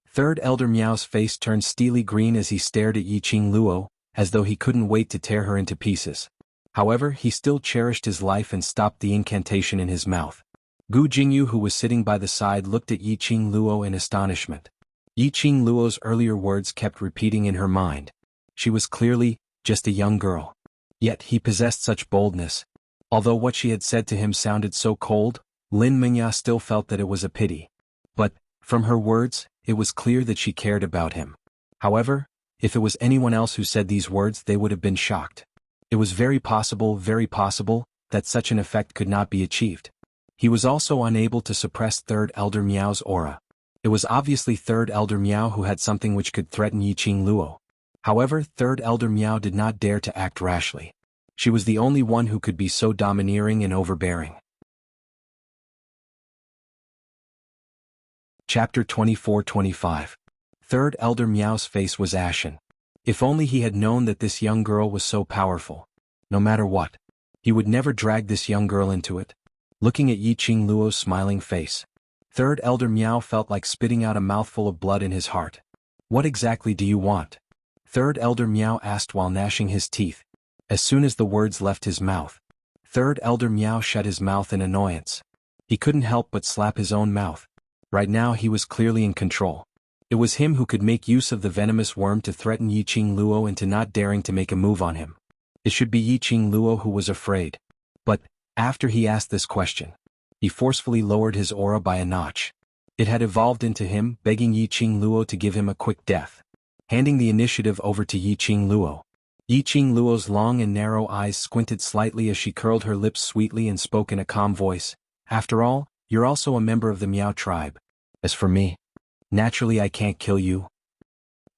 Third Elder Miao's face turned steely green as he stared at Yiqing Luo, as though he couldn't wait to tear her into pieces. However, he still cherished his life and stopped the incantation in his mouth. Gu Jingyu, who was sitting by the side, looked at Yiqing Luo in astonishment. Yiqing Luo's earlier words kept repeating in her mind. She was clearly just a young girl. Yet he possessed such boldness. Although what she had said to him sounded so cold, Lin Mingya still felt that it was a pity. But, from her words, it was clear that she cared about him. However, if it was anyone else who said these words, they would have been shocked. It was very possible, that such an effect could not be achieved. He was also unable to suppress Third Elder Miao's aura. It was obviously Third Elder Miao who had something which could threaten Yiqing Luo. However, Third Elder Miao did not dare to act rashly. She was the only one who could be so domineering and overbearing. Chapter 24-25. Third Elder Miao's face was ashen. If only he had known that this young girl was so powerful. No matter what, he would never drag this young girl into it. Looking at Yiqing Luo's smiling face, Third Elder Miao felt like spitting out a mouthful of blood in his heart. "What exactly do you want?" Third Elder Miao asked while gnashing his teeth. As soon as the words left his mouth, Third Elder Miao shut his mouth in annoyance. He couldn't help but slap his own mouth. Right now he was clearly in control. It was him who could make use of the venomous worm to threaten Yiqing Luo into not daring to make a move on him. It should be Yiqing Luo who was afraid. But, after he asked this question, he forcefully lowered his aura by a notch. It had evolved into him, begging Yiqing Luo to give him a quick death. Handing the initiative over to Yiqing Luo. Yiqing Luo's long and narrow eyes squinted slightly as she curled her lips sweetly and spoke in a calm voice. "After all, you're also a member of the Miao tribe. As for me, naturally I can't kill you."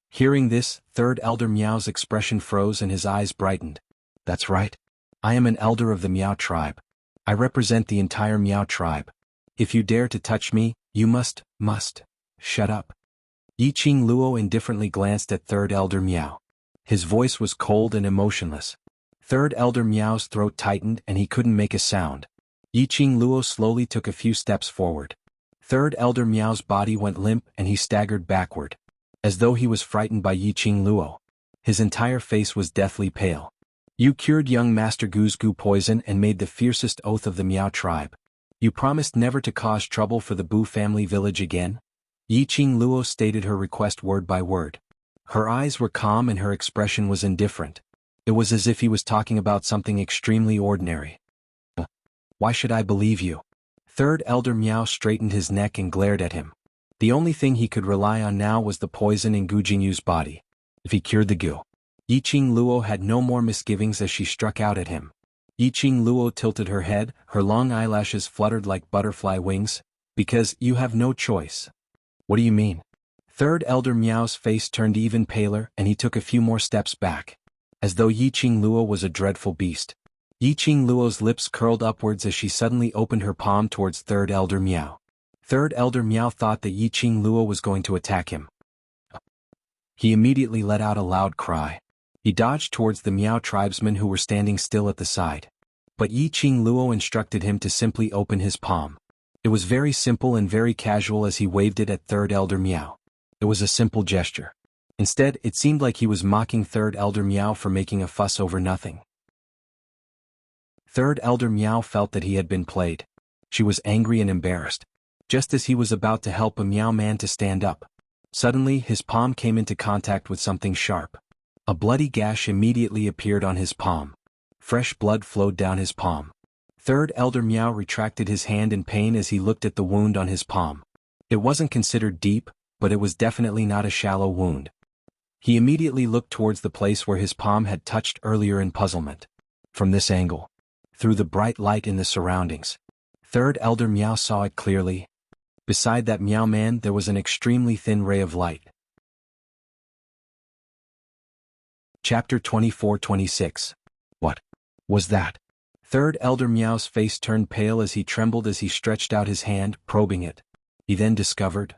Hearing this, Third Elder Miao's expression froze and his eyes brightened. "That's right. I am an elder of the Miao tribe. I represent the entire Miao tribe. If you dare to touch me, you must shut up." Yiqing Luo indifferently glanced at Third Elder Miao. His voice was cold and emotionless. Third Elder Miao's throat tightened and he couldn't make a sound. Yiqing Luo slowly took a few steps forward. Third Elder Miao's body went limp and he staggered backward, as though he was frightened by Yiqing Luo. His entire face was deathly pale. "You cured young Master Goo's goo poison and made the fiercest oath of the Miao tribe. You promised never to cause trouble for the Boo family village again?" Yiqing Luo stated her request word by word. Her eyes were calm and her expression was indifferent. It was as if he was talking about something extremely ordinary. Why should I believe you? Third Elder Miao straightened his neck and glared at him. The only thing he could rely on now was the poison in Gu Jingyu's body. If he cured the Gu. Yiqing Luo had no more misgivings as she struck out at him. Yiqing Luo tilted her head, her long eyelashes fluttered like butterfly wings. Because you have no choice. What do you mean? Third Elder Miao's face turned even paler and he took a few more steps back. As though Yiqing Luo was a dreadful beast. Yiqing Luo's lips curled upwards as she suddenly opened her palm towards Third Elder Miao. Third Elder Miao thought that Yiqing Luo was going to attack him. He immediately let out a loud cry. He dodged towards the Miao tribesmen who were standing still at the side. But Yiqing Luo instructed him to simply open his palm. It was very simple and very casual as he waved it at Third Elder Miao. It was a simple gesture. Instead, it seemed like he was mocking Third Elder Miao for making a fuss over nothing. Third Elder Miao felt that he had been played. She was angry and embarrassed. Just as he was about to help a Miao man to stand up. Suddenly, his palm came into contact with something sharp. A bloody gash immediately appeared on his palm. Fresh blood flowed down his palm. Third Elder Miao retracted his hand in pain as he looked at the wound on his palm. It wasn't considered deep, but it was definitely not a shallow wound. He immediately looked towards the place where his palm had touched earlier in puzzlement. From this angle, through the bright light in the surroundings, Third Elder Miao saw it clearly. Beside that Miao man there was an extremely thin ray of light. Chapter 24-26. What was that? Third Elder Miao's face turned pale as he trembled as he stretched out his hand, probing it. He then discovered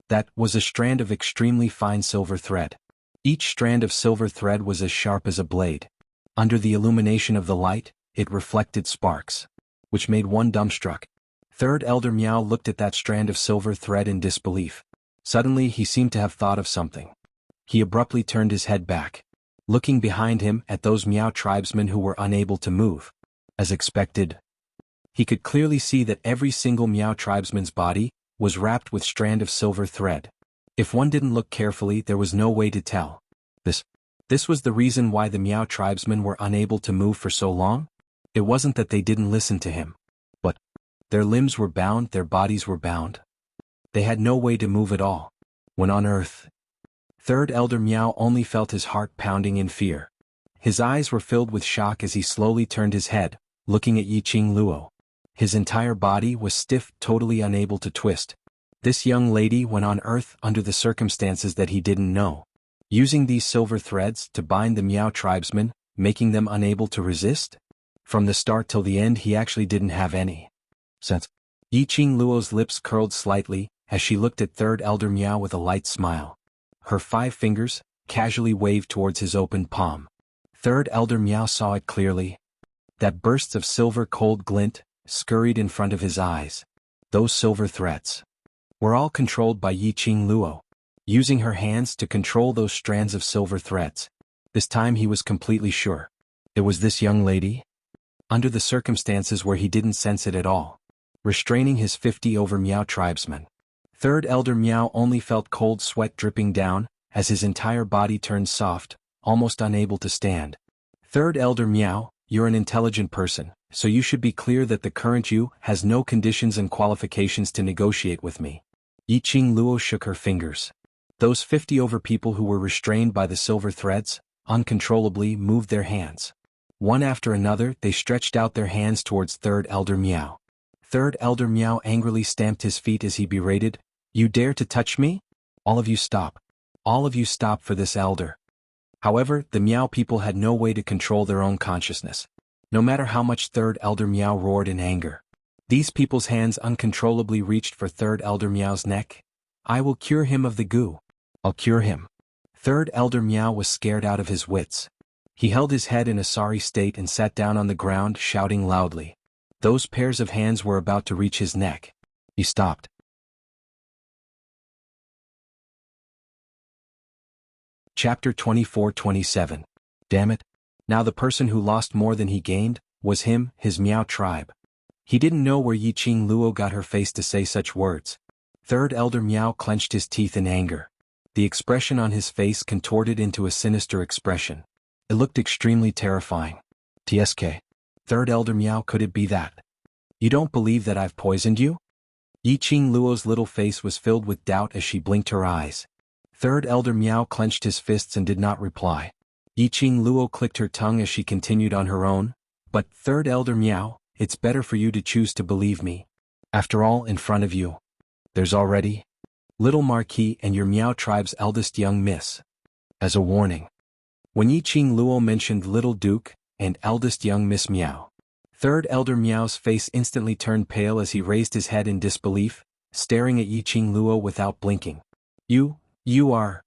that was a strand of extremely fine silver thread. Each strand of silver thread was as sharp as a blade. Under the illumination of the light, it reflected sparks, which made one dumbstruck. Third Elder Miao looked at that strand of silver thread in disbelief. Suddenly he seemed to have thought of something. He abruptly turned his head back, looking behind him at those Miao tribesmen who were unable to move. As expected, he could clearly see that every single Miao tribesman's body was wrapped with strand of silver thread. If one didn't look carefully, there was no way to tell. This was the reason why the Miao tribesmen were unable to move for so long? It wasn't that they didn't listen to him. But their limbs were bound, their bodies were bound. They had no way to move at all. When on earth, Third Elder Miao only felt his heart pounding in fear. His eyes were filled with shock as he slowly turned his head, looking at Yiqing Luo. His entire body was stiff, totally unable to twist. This young lady went on earth under the circumstances that he didn't know, using these silver threads to bind the Miao tribesmen, making them unable to resist? From the start till the end he actually didn't have any sense. Yiqing Luo's lips curled slightly as she looked at Third Elder Miao with a light smile. Her 5 fingers casually waved towards his open palm. Third Elder Miao saw it clearly. That bursts of silver cold glint scurried in front of his eyes. Those silver threads were all controlled by Yiqing Luo, using her hands to control those strands of silver threads. This time he was completely sure. It was this young lady? Under the circumstances where he didn't sense it at all, restraining his 50 over Miao tribesmen. Third Elder Miao only felt cold sweat dripping down as his entire body turned soft, almost unable to stand. Third Elder Miao, you're an intelligent person, so you should be clear that the current you has no conditions and qualifications to negotiate with me. Yiqing Luo shook her fingers. Those 50 over people who were restrained by the silver threads uncontrollably moved their hands. One after another they stretched out their hands towards Third Elder Miao. Third Elder Miao angrily stamped his feet as he berated, "You dare to touch me? All of you stop. All of you stop for this elder." However, the Miao people had no way to control their own consciousness. No matter how much Third Elder Miao roared in anger, these people's hands uncontrollably reached for Third Elder Miao's neck. "I will cure him of the goo. I'll cure him." Third Elder Miao was scared out of his wits. He held his head in a sorry state and sat down on the ground, shouting loudly. Those pairs of hands were about to reach his neck. He stopped. Chapter 24-27. Damn it. Now the person who lost more than he gained was him, his Miao tribe. He didn't know where Yiqing Luo got her face to say such words. Third Elder Miao clenched his teeth in anger. The expression on his face contorted into a sinister expression. It looked extremely terrifying. TSK. Third Elder Miao, could it be that? You don't believe that I've poisoned you? Yiqing Luo's little face was filled with doubt as she blinked her eyes. Third Elder Miao clenched his fists and did not reply. Yiqing Luo clicked her tongue as she continued on her own. But, Third Elder Miao, it's better for you to choose to believe me. After all, in front of you, there's already Little Marquis and your Miao tribe's eldest young miss. As a warning. When Yiqing Luo mentioned Little Duke and eldest young Miss Miao, Third Elder Miao's face instantly turned pale as he raised his head in disbelief, staring at Yiqing Luo without blinking. You are.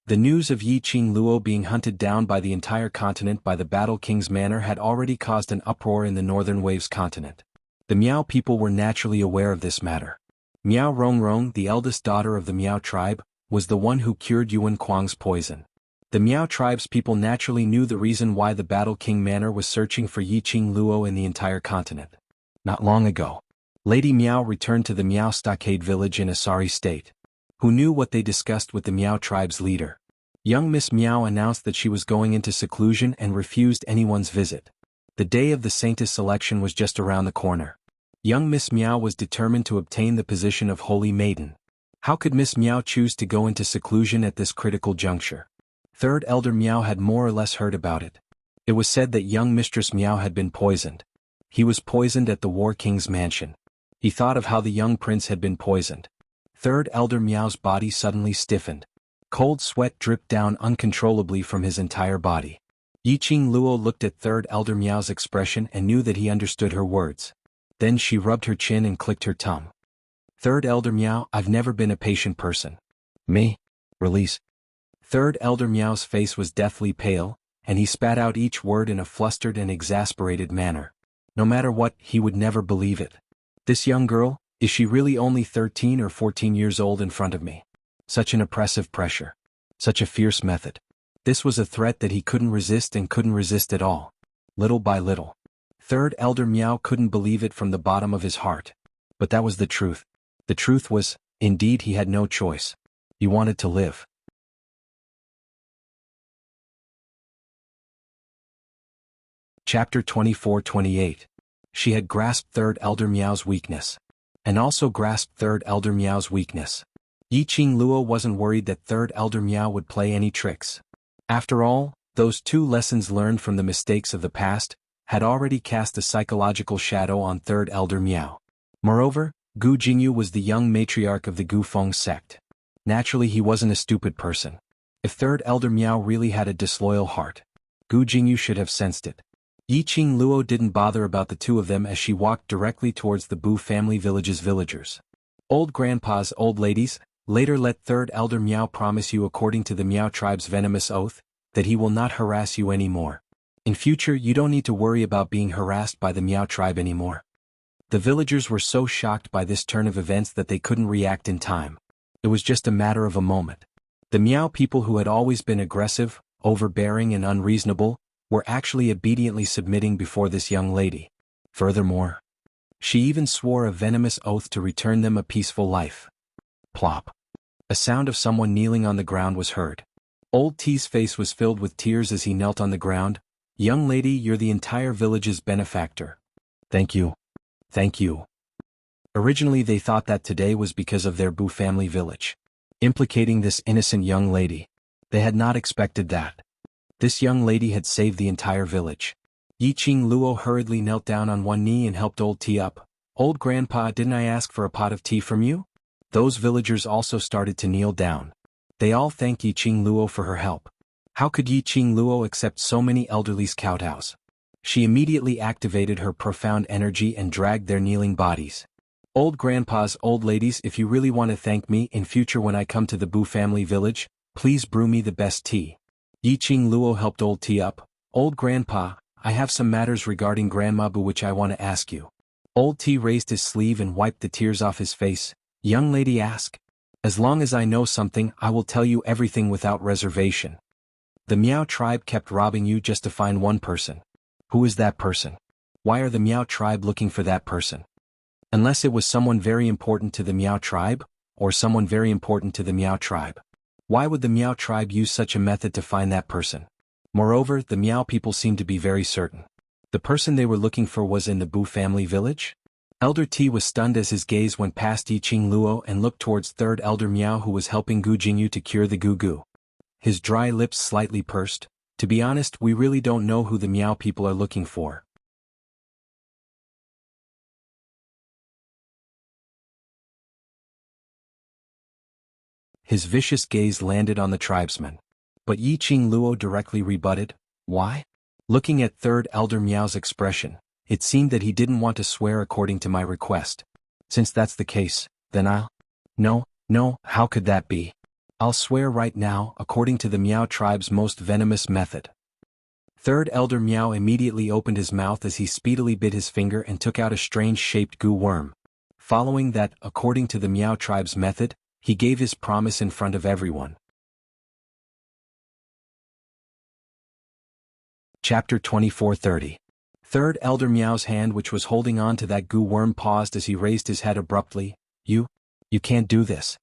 The news of Yiqing Luo being hunted down by the entire continent by the Battle King's manor had already caused an uproar in the Northern Waves continent. The Miao people were naturally aware of this matter. Miao Rongrong, the eldest daughter of the Miao tribe, was the one who cured Yuan Kuang's poison. The Miao tribe's people naturally knew the reason why the Battle King Manor was searching for Yiqing Luo in the entire continent. Not long ago, Lady Miao returned to the Miao Stockade village in a sorry state. Who knew what they discussed with the Miao tribe's leader? Young Miss Miao announced that she was going into seclusion and refused anyone's visit. The day of the Saintess selection was just around the corner. Young Miss Miao was determined to obtain the position of Holy Maiden. How could Miss Miao choose to go into seclusion at this critical juncture? Third Elder Miao had more or less heard about it. It was said that young Mistress Miao had been poisoned. He was poisoned at the War King's mansion. He thought of how the young prince had been poisoned. Third Elder Miao's body suddenly stiffened. Cold sweat dripped down uncontrollably from his entire body. Yiqing Luo looked at Third Elder Miao's expression and knew that he understood her words. Then she rubbed her chin and clicked her tongue. Third Elder Miao, I've never been a patient person. Me? Release. Third Elder Miao's face was deathly pale, and he spat out each word in a flustered and exasperated manner. No matter what, he would never believe it. This young girl, is she really only 13 or 14 years old in front of me? Such an oppressive pressure. Such a fierce method. This was a threat that he couldn't resist and couldn't resist at all. Little by little. Third Elder Miao couldn't believe it from the bottom of his heart. But that was the truth. The truth was, indeed he had no choice. He wanted to live. Chapter 24-28. She had grasped Third Elder Miao's weakness. And also grasped Third Elder Miao's weakness. Yiqing Luo wasn't worried that Third Elder Miao would play any tricks. After all, those 2 lessons learned from the mistakes of the past had already cast a psychological shadow on Third Elder Miao. Moreover, Gu Jingyu was the young matriarch of the Gu Feng sect. Naturally he wasn't a stupid person. If Third Elder Miao really had a disloyal heart, Gu Jingyu should have sensed it. Yiqing Luo didn't bother about the 2 of them as she walked directly towards the Bu family village's villagers. Old grandpa's old ladies, later let Third Elder Miao promise you according to the Miao tribe's venomous oath, that he will not harass you anymore. In future you don't need to worry about being harassed by the Miao tribe anymore. The villagers were so shocked by this turn of events that they couldn't react in time. It was just a matter of a moment. The Miao people who had always been aggressive, overbearing and unreasonable, were actually obediently submitting before this young lady. Furthermore, she even swore a venomous oath to return them a peaceful life. Plop. A sound of someone kneeling on the ground was heard. Old T's face was filled with tears as he knelt on the ground. Young lady, you're the entire village's benefactor. Thank you. Thank you. Originally they thought that today was because of their Bu family village, implicating this innocent young lady. They had not expected that. This young lady had saved the entire village. Yiqing Luo hurriedly knelt down on one knee and helped Old T up. Old grandpa, didn't I ask for a pot of tea from you? Those villagers also started to kneel down. They all thanked Yiqing Luo for her help. How could Yiqing Luo accept so many elderly's kowtows? She immediately activated her profound energy and dragged their kneeling bodies. Old grandpa's old ladies, if you really want to thank me in future when I come to the Bu family village, please brew me the best tea. Yiqing Luo helped Old T up. Old grandpa, I have some matters regarding Grandma Bu which I want to ask you. Old T raised his sleeve and wiped the tears off his face. Young lady, ask. As long as I know something, I will tell you everything without reservation. The Miao tribe kept robbing you just to find one person. Who is that person? Why are the Miao tribe looking for that person? Unless it was someone very important to the Miao tribe, or someone very important to the Miao tribe. Why would the Miao tribe use such a method to find that person? Moreover, the Miao people seemed to be very certain. The person they were looking for was in the Bu family village? Elder T was stunned as his gaze went past Yiqing Luo and looked towards third Elder Miao who was helping Gu Jingyu to cure the Gugu. His dry lips slightly pursed. To be honest, we really don't know who the Miao people are looking for. His vicious gaze landed on the tribesman. But Yiqing Luo directly rebutted, why? Looking at third Elder Miao's expression, it seemed that he didn't want to swear according to my request. Since that's the case, then I'll... No, how could that be? I'll swear right now, according to the Miao tribe's most venomous method. Third Elder Miao immediately opened his mouth as he speedily bit his finger and took out a strange-shaped goo worm. Following that, according to the Miao tribe's method, he gave his promise in front of everyone. Chapter 24:30. Third Elder Miao's hand which was holding on to that goo worm paused as he raised his head abruptly. You can't do this.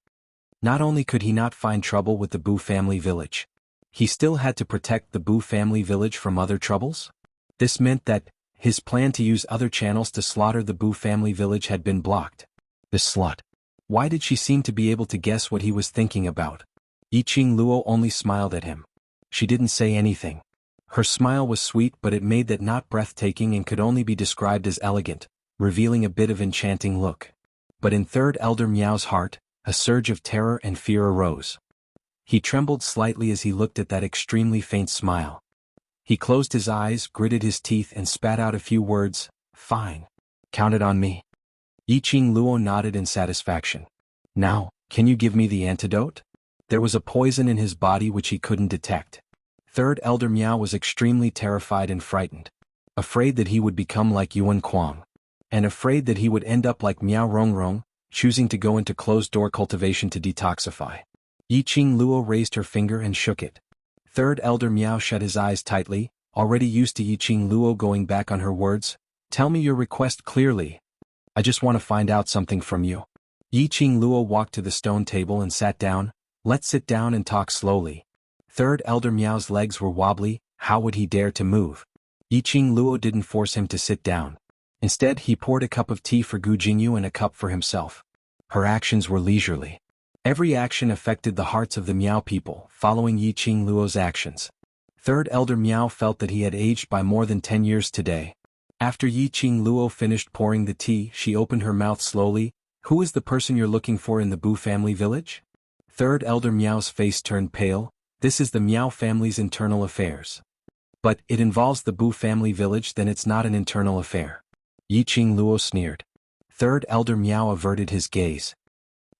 Not only could he not find trouble with the Bu family village, he still had to protect the Bu family village from other troubles? This meant that his plan to use other channels to slaughter the Bu family village had been blocked. This slut. Why did she seem to be able to guess what he was thinking about? Yiqing Luo only smiled at him. She didn't say anything. Her smile was sweet but it made that not breathtaking and could only be described as elegant, revealing a bit of enchanting look. But in third Elder Miao's heart, a surge of terror and fear arose. He trembled slightly as he looked at that extremely faint smile. He closed his eyes, gritted his teeth and spat out a few words, fine. Count it on me. Yiqing Luo nodded in satisfaction. Now, can you give me the antidote? There was a poison in his body which he couldn't detect. Third Elder Miao was extremely terrified and frightened. Afraid that he would become like xuanhuan. And afraid that he would end up like Miao Rongrong, choosing to go into closed-door cultivation to detoxify. Yiqing Luo raised her finger and shook it. Third Elder Miao shut his eyes tightly, already used to Yiqing Luo going back on her words. Tell me your request clearly. I just want to find out something from you. Yiqing Luo walked to the stone table and sat down. Let's sit down and talk slowly. Third Elder Miao's legs were wobbly, how would he dare to move? Yiqing Luo didn't force him to sit down. Instead he poured a cup of tea for Gu Jingyu and a cup for himself. Her actions were leisurely. Every action affected the hearts of the Miao people, following Yiqing Luo's actions. Third Elder Miao felt that he had aged by more than 10 years today. After Yiqing Luo finished pouring the tea, she opened her mouth slowly. Who is the person you're looking for in the Bu family village? Third Elder Miao's face turned pale. This is the Miao family's internal affairs. But it involves the Bu family village, then it's not an internal affair. Yiqing Luo sneered. Third Elder Miao averted his gaze.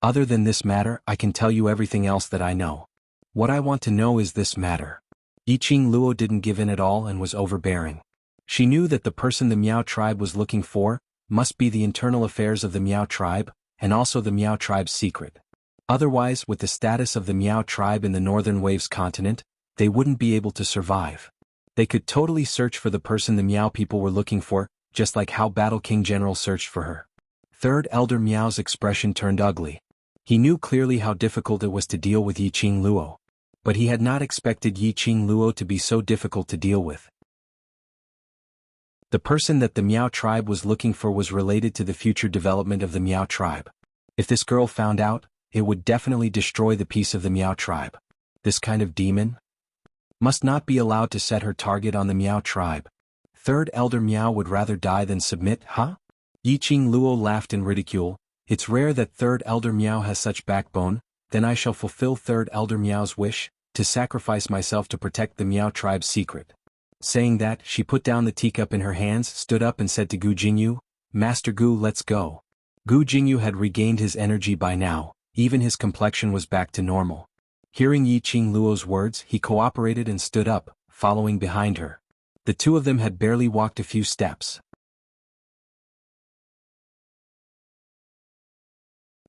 Other than this matter, I can tell you everything else that I know. What I want to know is this matter. Yiqing Luo didn't give in at all and was overbearing. She knew that the person the Miao tribe was looking for must be the internal affairs of the Miao tribe, and also the Miao tribe's secret. Otherwise, with the status of the Miao tribe in the Northern Waves continent, they wouldn't be able to survive. They could totally search for the person the Miao people were looking for, just like how Battle King General searched for her. Third Elder Miao's expression turned ugly. He knew clearly how difficult it was to deal with Yiqing Luo. But he had not expected Yiqing Luo to be so difficult to deal with. The person that the Miao tribe was looking for was related to the future development of the Miao tribe. If this girl found out, it would definitely destroy the peace of the Miao tribe. This kind of demon must not be allowed to set her target on the Miao tribe. Third Elder Miao would rather die than submit, huh? Yiqing Luo laughed in ridicule. It's rare that Third Elder Miao has such backbone, then I shall fulfill Third Elder Miao's wish, to sacrifice myself to protect the Miao tribe's secret. Saying that, she put down the teacup in her hands, stood up and said to Gu Jingyu, Master Gu, let's go. Gu Jingyu had regained his energy by now, even his complexion was back to normal. Hearing Yiqing Luo's words, he cooperated and stood up, following behind her. The two of them had barely walked a few steps.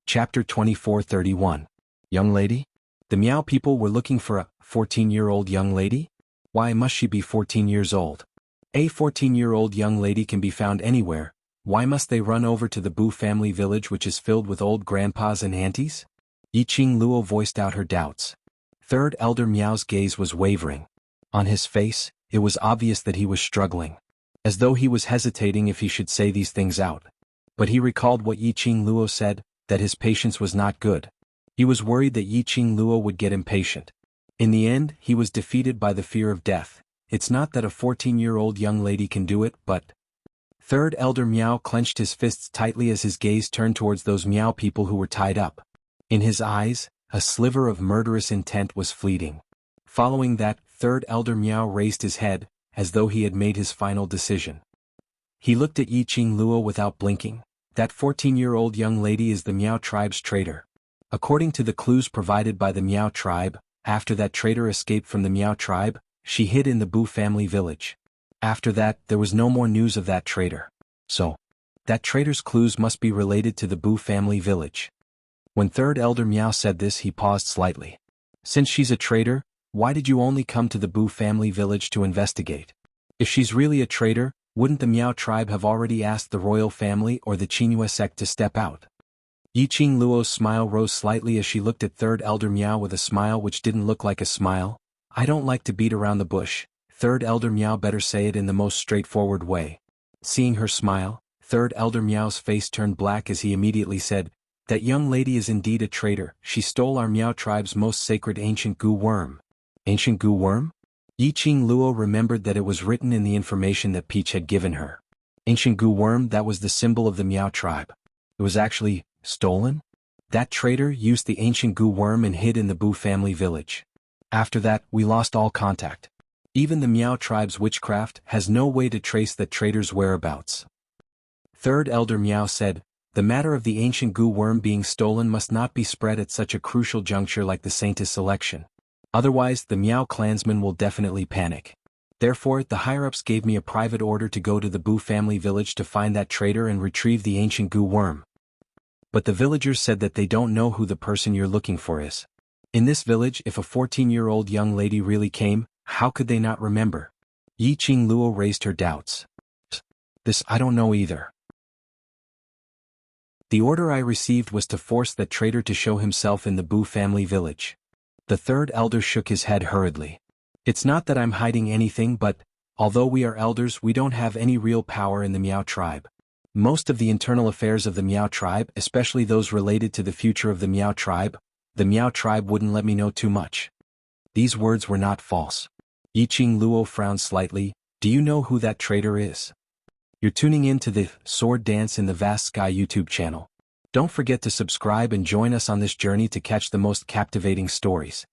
Chapter 24:31. Young lady? The Miao people were looking for a 14-year-old young lady? Why must she be 14 years old? A 14-year-old young lady can be found anywhere. Why must they run over to the Bu family village which is filled with old grandpas and aunties? Yiqing Luo voiced out her doubts. Third Elder Miao's gaze was wavering. On his face, it was obvious that he was struggling, as though he was hesitating if he should say these things out. But he recalled what Yiqing Luo said, that his patience was not good. He was worried that Yiqing Luo would get impatient. In the end, he was defeated by the fear of death. It's not that a 14-year-old young lady can do it, but... Third Elder Miao clenched his fists tightly as his gaze turned towards those Miao people who were tied up. In his eyes, a sliver of murderous intent was fleeting. Following that, Third Elder Miao raised his head, as though he had made his final decision. He looked at Yiqing Luo without blinking. That 14-year-old young lady is the Miao tribe's traitor. According to the clues provided by the Miao tribe, after that traitor escaped from the Miao tribe, she hid in the Bu family village. After that, there was no more news of that traitor. So, that traitor's clues must be related to the Bu family village. When Third Elder Miao said this, he paused slightly. Since she's a traitor, why did you only come to the Bu family village to investigate? If she's really a traitor, wouldn't the Miao tribe have already asked the royal family or the Qinghua sect to step out? Yiqing Luo's smile rose slightly as she looked at Third Elder Miao with a smile which didn't look like a smile. I don't like to beat around the bush. Third Elder Miao better say it in the most straightforward way. Seeing her smile, Third Elder Miao's face turned black as he immediately said, that young lady is indeed a traitor. She stole our Miao tribe's most sacred ancient gu worm. Ancient gu worm? Yiqing Luo remembered that it was written in the information that Peach had given her. Ancient gu worm, that was the symbol of the Miao tribe. It was actually stolen? That traitor used the ancient gu worm and hid in the Bu family village. After that, we lost all contact. Even the Miao tribe's witchcraft has no way to trace that traitor's whereabouts. Third Elder Miao said, the matter of the ancient gu worm being stolen must not be spread at such a crucial juncture like the Saintess selection. Otherwise, the Miao clansmen will definitely panic. Therefore, the higher-ups gave me a private order to go to the Bu family village to find that traitor and retrieve the ancient gu worm. But the villagers said that they don't know who the person you're looking for is. In this village, if a 14-year-old young lady really came, how could they not remember? Yiqing Luo raised her doubts. This I don't know either. The order I received was to force that traitor to show himself in the Bu family village. The third elder shook his head hurriedly. It's not that I'm hiding anything, but, although we are elders, we don't have any real power in the Miao tribe. Most of the internal affairs of the Miao tribe, especially those related to the future of the Miao tribe wouldn't let me know too much. These words were not false. Yiqing Luo frowned slightly. Do you know who that traitor is? You're tuning in to the Sword Dance in the Vast Sky YouTube channel. Don't forget to subscribe and join us on this journey to catch the most captivating stories.